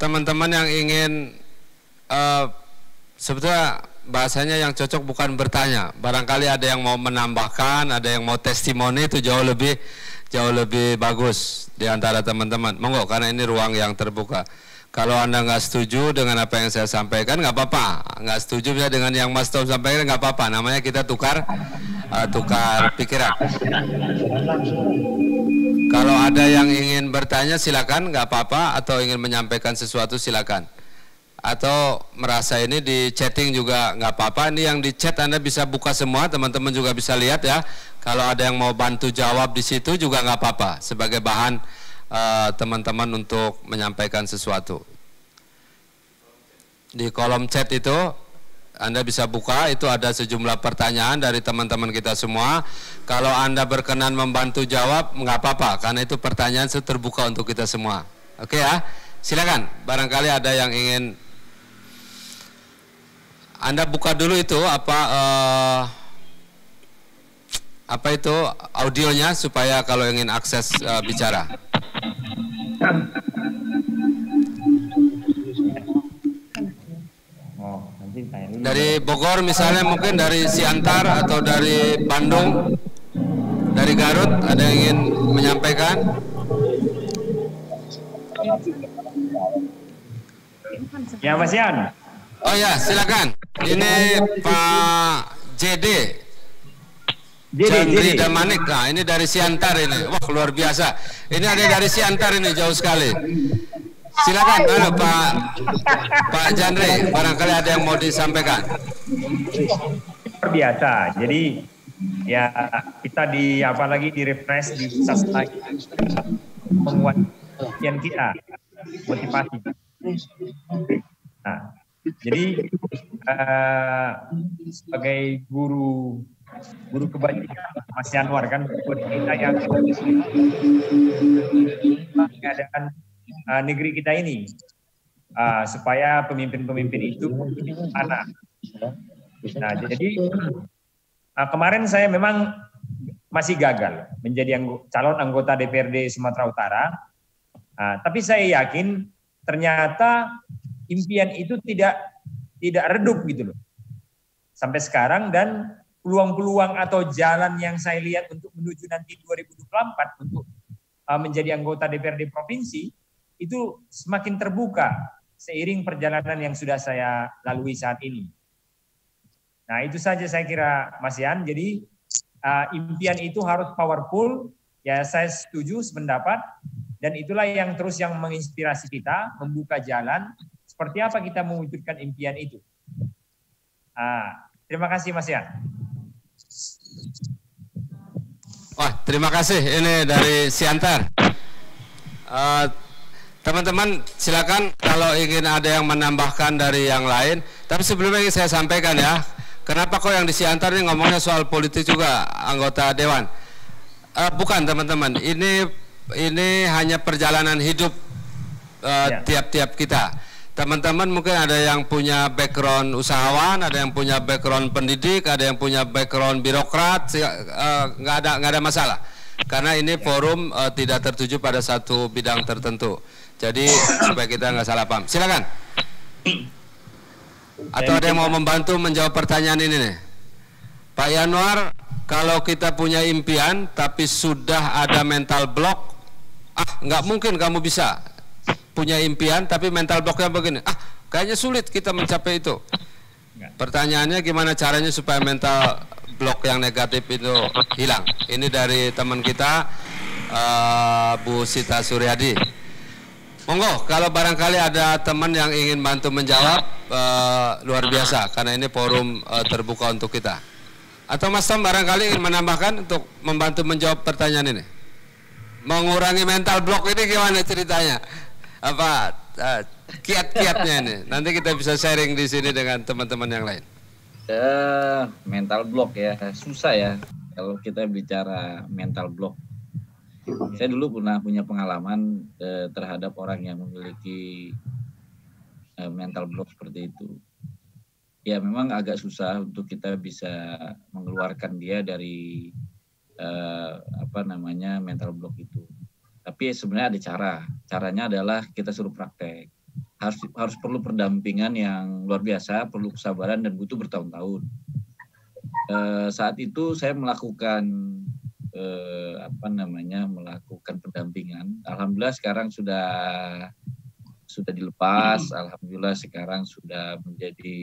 teman-teman yang ingin, sebetulnya bahasanya yang cocok bukan bertanya. Barangkali ada yang mau menambahkan, ada yang mau testimoni, itu jauh lebih bagus di antara teman-teman. Monggo, karena ini ruang yang terbuka. Kalau Anda nggak setuju dengan apa yang saya sampaikan, nggak apa-apa. Nggak setuju ya dengan yang Mas Tom sampaikan, nggak apa-apa. Namanya kita tukar pikiran. Kalau ada yang ingin bertanya silakan, nggak apa-apa. Atau ingin menyampaikan sesuatu silakan. Atau merasa ini di chatting juga nggak apa-apa. Ini yang di chat Anda bisa buka semua, teman-teman juga bisa lihat ya. Kalau ada yang mau bantu jawab di situ juga nggak apa-apa. Sebagai bahan teman-teman untuk menyampaikan sesuatu. Di kolom chat itu Anda bisa buka, itu ada sejumlah pertanyaan dari teman-teman kita semua. Kalau Anda berkenan membantu jawab, nggak apa-apa, karena itu pertanyaan terbuka untuk kita semua. Oke ya, silakan. Barangkali ada yang ingin Anda buka dulu itu apa itu audionya supaya kalau ingin akses bicara. Dari Bogor misalnya, mungkin dari Siantar atau dari Bandung, dari Garut, ada yang ingin menyampaikan? Ya Mas Yan. Oh ya, silakan. Ini Pak JD. Jandri Damanik. Nah, ini dari Siantar ini. Wah, luar biasa. Ini ada dari Siantar ini, jauh sekali. Silakan, halo Pak Jandri, barangkali ada yang mau disampaikan. Luar biasa. Jadi ya kita apalagi di refresh, di lagi penguatan kita, motivasi. Nah, jadi sebagai guru kebajikan Mas Yanwar kan, kita yang mengadaan negeri kita ini supaya pemimpin-pemimpin itu anak. Nah, jadi kemarin saya memang masih gagal menjadi calon anggota DPRD Sumatera Utara, tapi saya yakin ternyata impian itu tidak redup gitu loh sampai sekarang, dan peluang-peluang atau jalan yang saya lihat untuk menuju nanti 2024 untuk menjadi anggota DPRD provinsi itu semakin terbuka seiring perjalanan yang sudah saya lalui saat ini. Nah, itu saja saya kira Mas Yan. Jadi impian itu harus powerful, ya saya setuju sependapat, dan itulah yang terus yang menginspirasi kita, membuka jalan seperti apa kita mewujudkan impian itu. Terima kasih Mas Yan. Wah, terima kasih. Ini dari Siantar. Teman-teman silakan kalau ingin ada yang menambahkan dari yang lain. Tapi sebelumnya ingin saya sampaikan ya, kenapa kok yang di Siantar ini ngomongnya soal politik juga, anggota dewan? Bukan teman-teman, ini hanya perjalanan hidup tiap-tiap kita. Teman-teman mungkin ada yang punya background usahawan, ada yang punya background pendidik, ada yang punya background birokrat, nggak ada masalah. Karena ini forum tidak tertuju pada satu bidang tertentu. Jadi supaya kita nggak salah paham. Silakan. Atau ada yang mau membantu menjawab pertanyaan ini nih, Pak Yanwar. Kalau kita punya impian tapi sudah ada mental block, nggak mungkin kamu bisa punya impian tapi mental blocknya begini. Kayaknya sulit kita mencapai itu. Pertanyaannya gimana caranya supaya mental block yang negatif itu hilang? Ini dari teman kita Bu Sita Suryadi. Monggo, kalau barangkali ada teman yang ingin bantu menjawab, luar biasa, karena ini forum terbuka untuk kita. Atau Mas Tom barangkali ingin menambahkan untuk membantu menjawab pertanyaan ini. Mengurangi mental block ini gimana ceritanya? Apa kiat-kiatnya ini? Nanti kita bisa sharing di sini dengan teman-teman yang lain. Mental block ya, susah ya kalau kita bicara mental block. Saya dulu pernah punya pengalaman terhadap orang yang memiliki mental block seperti itu. Ya memang agak susah untuk kita bisa mengeluarkan dia dari mental block itu. Tapi sebenarnya ada cara. Caranya adalah kita suruh praktek. Harus perlu pendampingan yang luar biasa, perlu kesabaran dan butuh bertahun-tahun. Saat itu saya melakukan melakukan pendampingan. Alhamdulillah sekarang sudah dilepas. Alhamdulillah sekarang sudah menjadi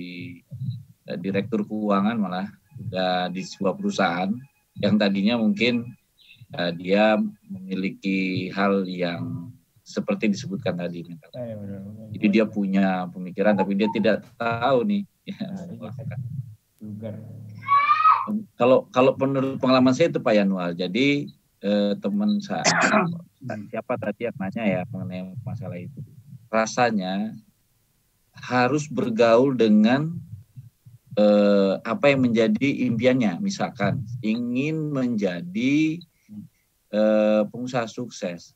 direktur keuangan, malah sudah di sebuah perusahaan yang tadinya mungkin dia memiliki hal yang seperti disebutkan tadi. Jadi dia punya pemikiran tapi dia tidak tahu nih. Kalau menurut pengalaman saya itu Pak Yanwar, jadi teman saya siapa tadi yang nanya ya mengenai masalah itu, rasanya harus bergaul dengan apa yang menjadi impiannya. Misalkan ingin menjadi pengusaha sukses,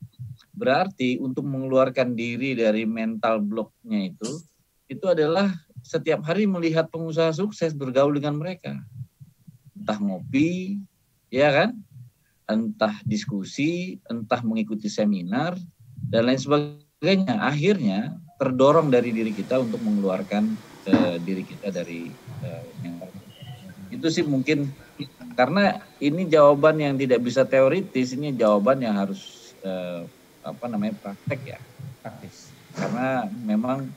berarti untuk mengeluarkan diri dari mental blocknya itu adalah setiap hari melihat pengusaha sukses, bergaul dengan mereka. Entah ngopi, ya kan? Entah diskusi, entah mengikuti seminar, dan lain sebagainya. Akhirnya terdorong dari diri kita untuk mengeluarkan diri kita dari mental. Itu sih mungkin, karena ini jawaban yang tidak bisa teoritis, ini jawaban yang harus praktek ya. Praktis. Karena memang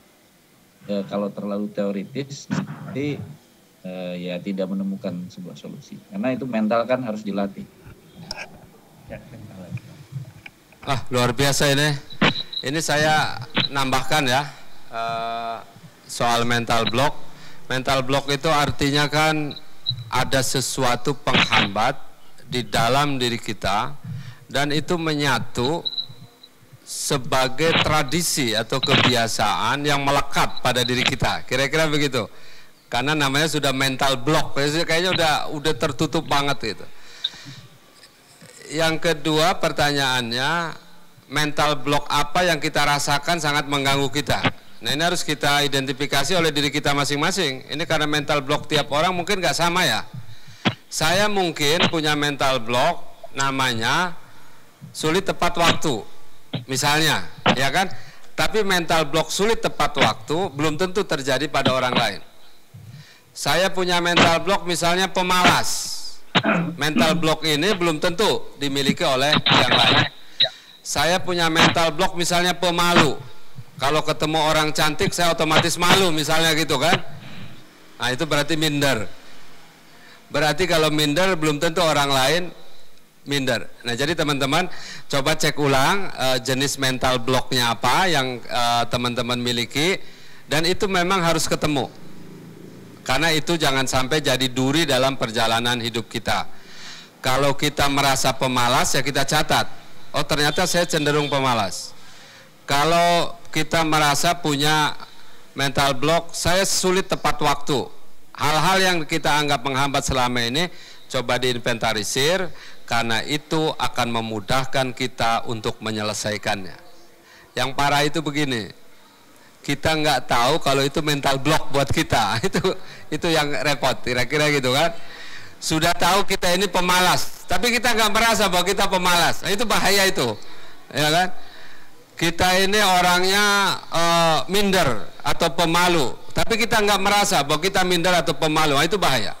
kalau terlalu teoritis nanti ya tidak menemukan sebuah solusi. Karena itu mental kan harus dilatih. Ya, luar biasa ini. Ini saya nambahkan ya soal mental block. Mental block itu artinya kan ada sesuatu penghambat di dalam diri kita dan itu menyatu sebagai tradisi atau kebiasaan yang melekat pada diri kita. Kira-kira begitu. Karena namanya sudah mental block, kayaknya udah tertutup banget gitu. Yang kedua pertanyaannya, mental block apa yang kita rasakan sangat mengganggu kita? Nah ini harus kita identifikasi oleh diri kita masing-masing. Ini karena mental block tiap orang mungkin nggak sama ya. Saya mungkin punya mental block namanya sulit tepat waktu, misalnya, ya kan? Tapi mental block sulit tepat waktu belum tentu terjadi pada orang lain. Saya punya mental block misalnya pemalas. Mental block ini belum tentu dimiliki oleh yang lain. Saya punya mental block misalnya pemalu. Kalau ketemu orang cantik saya otomatis malu misalnya gitu kan. Nah itu berarti minder. Berarti kalau minder belum tentu orang lain minder. Nah jadi teman-teman coba cek ulang jenis mental blocknya apa yang teman-teman miliki. Dan itu memang harus ketemu. Karena itu jangan sampai jadi duri dalam perjalanan hidup kita. Kalau kita merasa pemalas ya kita catat. Oh ternyata saya cenderung pemalas. Kalau kita merasa punya mental block, saya sulit tepat waktu. Hal-hal yang kita anggap menghambat selama ini coba diinventarisir, karena itu akan memudahkan kita untuk menyelesaikannya. Yang parah itu begini, kita nggak tahu kalau itu mental block buat kita. Itu yang repot, kira-kira gitu kan. Sudah tahu kita ini pemalas, tapi kita nggak merasa bahwa kita pemalas. Nah, itu bahaya itu, ya kan? Kita ini orangnya minder atau pemalu, tapi kita nggak merasa bahwa kita minder atau pemalu. Nah, itu bahaya.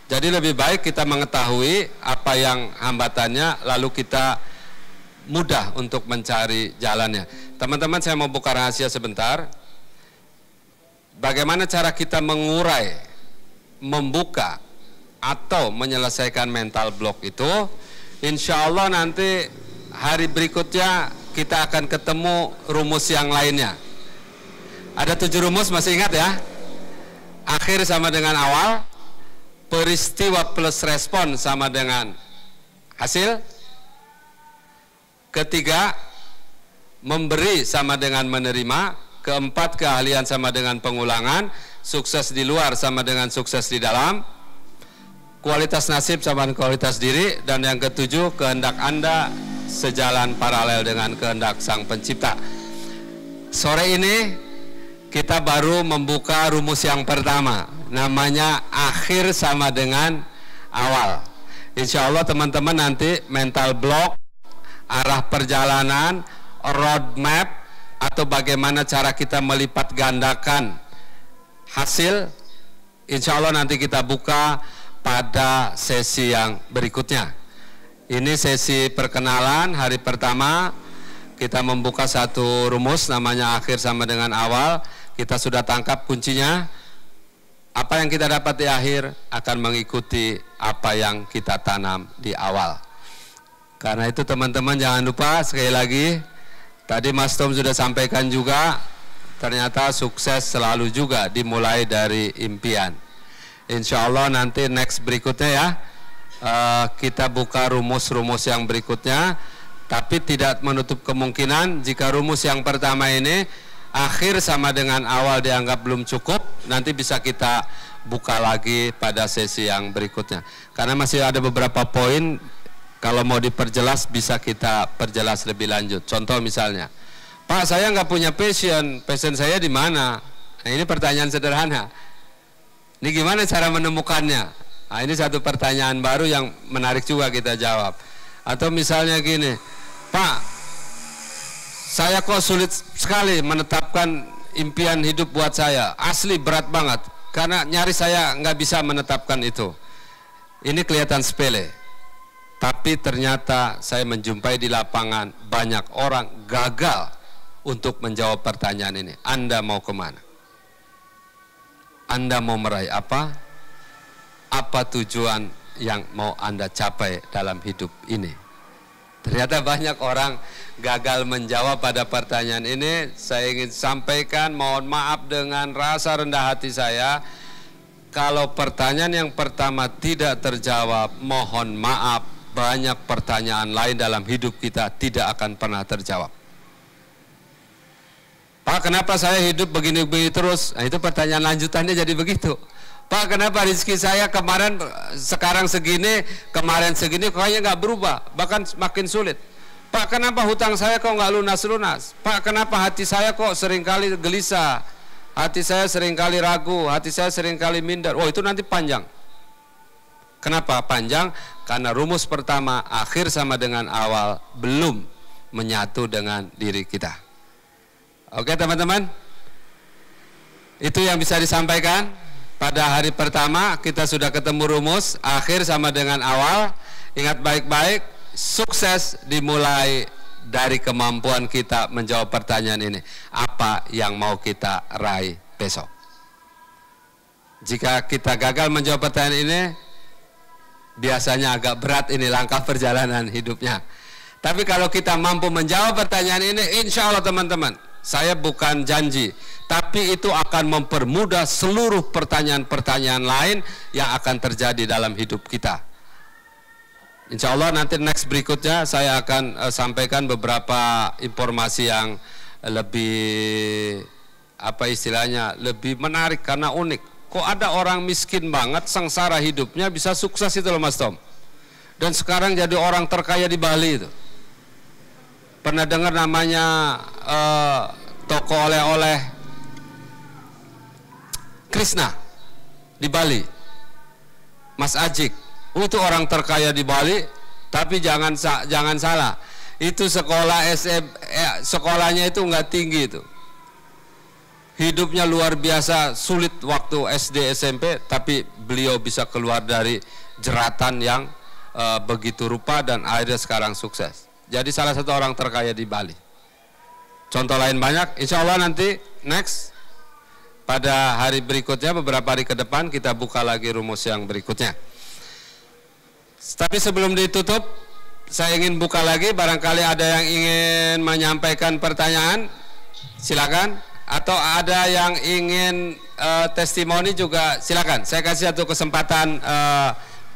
Jadi lebih baik kita mengetahui apa yang hambatannya, lalu kita mudah untuk mencari jalannya. Teman-teman, saya mau buka rahasia sebentar. Bagaimana cara kita mengurai, membuka, atau menyelesaikan mental block itu? Insya Allah nanti hari berikutnya kita akan ketemu rumus yang lainnya. Ada 7 rumus, masih ingat ya? Akhir sama dengan awal, peristiwa plus respon sama dengan hasil. Ketiga, memberi sama dengan menerima. Keempat, keahlian sama dengan pengulangan. Sukses di luar sama dengan sukses di dalam. Kualitas nasib sama dengan kualitas diri. Dan yang ketujuh, kehendak Anda sejalan paralel dengan kehendak Sang Pencipta. Sore ini kita baru membuka rumus yang pertama, namanya akhir sama dengan awal. Insya Allah teman-teman nanti mental block, arah perjalanan, roadmap, atau bagaimana cara kita melipat gandakan hasil, insya Allah nanti kita buka pada sesi yang berikutnya. Ini sesi perkenalan hari pertama, kita membuka satu rumus namanya akhir sama dengan awal. Kita sudah tangkap kuncinya. Apa yang kita dapat di akhir akan mengikuti apa yang kita tanam di awal. Karena itu teman-teman jangan lupa, sekali lagi tadi Mas Tom sudah sampaikan juga, ternyata sukses selalu juga dimulai dari impian. Insya Allah nanti next berikutnya ya, kita buka rumus-rumus yang berikutnya, tapi tidak menutup kemungkinan jika rumus yang pertama ini akhir sama dengan awal dianggap belum cukup, nanti bisa kita buka lagi pada sesi yang berikutnya. Karena masih ada beberapa poin, kalau mau diperjelas bisa kita perjelas lebih lanjut. Contoh misalnya, Pak saya nggak punya passion saya di mana? Nah, ini pertanyaan sederhana. Ini gimana cara menemukannya? Nah, ini satu pertanyaan baru yang menarik juga kita jawab. Atau misalnya gini, Pak, saya kok sulit sekali menetapkan impian hidup buat saya. Asli berat banget. Karena nyaris saya nggak bisa menetapkan itu. Ini kelihatan sepele. Tapi ternyata saya menjumpai di lapangan banyak orang gagal untuk menjawab pertanyaan ini. Anda mau kemana? Anda mau meraih apa? Apa tujuan yang mau Anda capai dalam hidup ini? Ternyata banyak orang gagal menjawab pada pertanyaan ini. Saya ingin sampaikan, mohon maaf dengan rasa rendah hati saya. Kalau pertanyaan yang pertama tidak terjawab, mohon maaf, banyak pertanyaan lain dalam hidup kita tidak akan pernah terjawab. Pak, kenapa saya hidup begini-begini terus? Nah, itu pertanyaan lanjutannya jadi begitu. Pak, kenapa rezeki saya kemarin sekarang segini, kemarin segini, kayaknya nggak berubah, bahkan semakin sulit. Pak, kenapa hutang saya kok nggak lunas-lunas? Pak, kenapa hati saya kok seringkali gelisah? Hati saya seringkali ragu, hati saya seringkali minder. Oh, itu nanti panjang. Kenapa panjang? Karena rumus pertama, akhir sama dengan awal, belum menyatu dengan diri kita. Oke teman-teman, itu yang bisa disampaikan. Pada hari pertama kita sudah ketemu rumus, akhir sama dengan awal. Ingat baik-baik, sukses dimulai dari kemampuan kita menjawab pertanyaan ini. Apa yang mau kita raih besok? Jika kita gagal menjawab pertanyaan ini, biasanya agak berat ini langkah perjalanan hidupnya. Tapi kalau kita mampu menjawab pertanyaan ini, insya Allah teman-teman, saya bukan janji, tapi itu akan mempermudah seluruh pertanyaan-pertanyaan lain yang akan terjadi dalam hidup kita. Insya Allah nanti next berikutnya saya akan sampaikan beberapa informasi yang lebih, apa istilahnya, lebih menarik karena unik. Kok ada orang miskin banget, sengsara hidupnya, bisa sukses itu loh Mas Tom. Dan sekarang jadi orang terkaya di Bali itu. Pernah dengar namanya toko oleh-oleh Krishna di Bali, Mas Ajik. Itu orang terkaya di Bali, tapi jangan salah, itu sekolahnya itu nggak tinggi itu. Hidupnya luar biasa sulit waktu SD SMP, tapi beliau bisa keluar dari jeratan yang begitu rupa dan akhirnya sekarang sukses. Jadi salah satu orang terkaya di Bali. Contoh lain banyak, insya Allah nanti next pada hari berikutnya, beberapa hari ke depan kita buka lagi rumus yang berikutnya. Tapi sebelum ditutup, saya ingin buka lagi, barangkali ada yang ingin menyampaikan pertanyaan, silakan. Atau ada yang ingin testimoni juga, silakan. Saya kasih satu kesempatan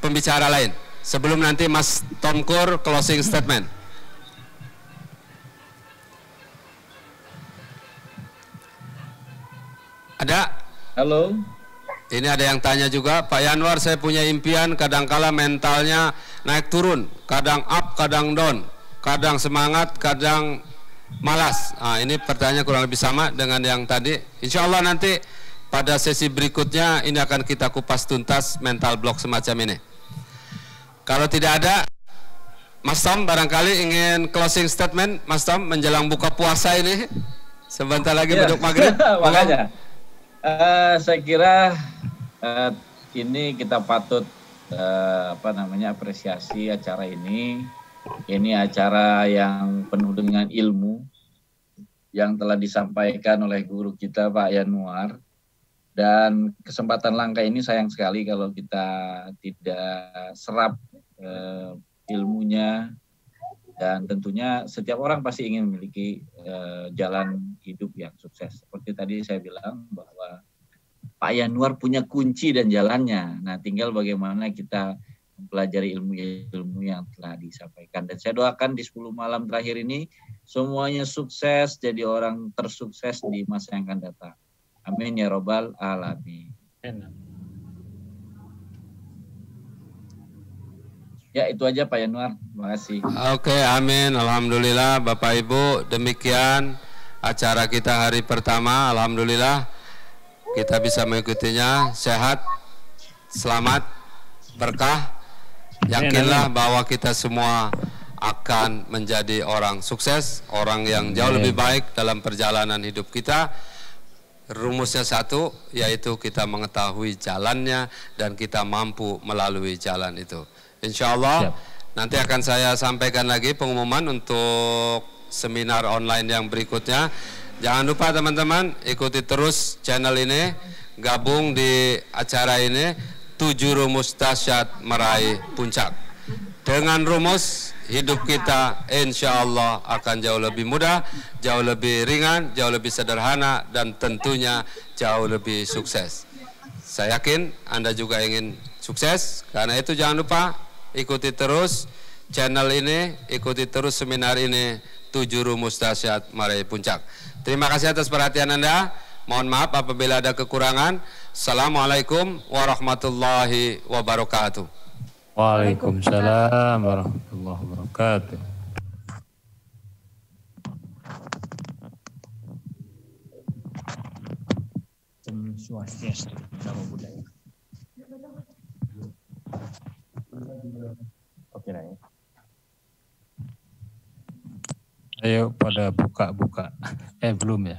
pembicara lain sebelum nanti Mas Tomkur closing statement. Ada? Halo. Ini ada yang tanya juga, Pak Yanwar, saya punya impian, kadangkala mentalnya naik turun, kadang up, kadang down, kadang semangat, kadang malas. Nah, ini pertanyaan kurang lebih sama dengan yang tadi. Insya Allah nanti pada sesi berikutnya ini akan kita kupas tuntas mental block semacam ini. Kalau tidak ada, Mas Tom barangkali ingin closing statement, Mas Tom, menjelang buka puasa ini, sebentar lagi beduk maghrib. Makanya, saya kira ini kita patut apresiasi acara ini. Ini acara yang penuh dengan ilmu yang telah disampaikan oleh guru kita Pak Yanwar, dan kesempatan langka ini sayang sekali kalau kita tidak serap ilmunya, dan tentunya setiap orang pasti ingin memiliki jalan hidup yang sukses. Seperti tadi saya bilang bahwa Pak Yanwar punya kunci dan jalannya. Nah, tinggal bagaimana kita mempelajari ilmu-ilmu yang telah disampaikan. Dan saya doakan di 10 malam terakhir ini semuanya sukses, jadi orang tersukses di masa yang akan datang. Amin ya robbal alamin. Ya, itu aja Pak Yanwar. Terima kasih. Oke, amin. Alhamdulillah Bapak Ibu, demikian acara kita hari pertama. Alhamdulillah kita bisa mengikutinya, sehat, selamat, berkah. Yakinlah bahwa kita semua akan menjadi orang sukses, orang yang jauh lebih baik dalam perjalanan hidup kita. Rumusnya satu, yaitu kita mengetahui jalannya dan kita mampu melalui jalan itu. Insya Allah nanti akan saya sampaikan lagi pengumuman untuk seminar online yang berikutnya. Jangan lupa teman-teman, ikuti terus channel ini, gabung di acara ini, 7 rumus dahsyat meraih puncak. Dengan rumus, hidup kita insya Allah akan jauh lebih mudah, jauh lebih ringan, jauh lebih sederhana, dan tentunya jauh lebih sukses. Saya yakin Anda juga ingin sukses, karena itu jangan lupa ikuti terus channel ini, ikuti terus seminar ini, 7 rumus dahsyat meraih puncak. Terima kasih atas perhatian Anda. Mohon maaf apabila ada kekurangan. Assalamualaikum warahmatullahi wabarakatuh. Waalaikumsalam warahmatullahi wabarakatuh. Oke lah ya. Ayo pada buka-buka. Belum ya.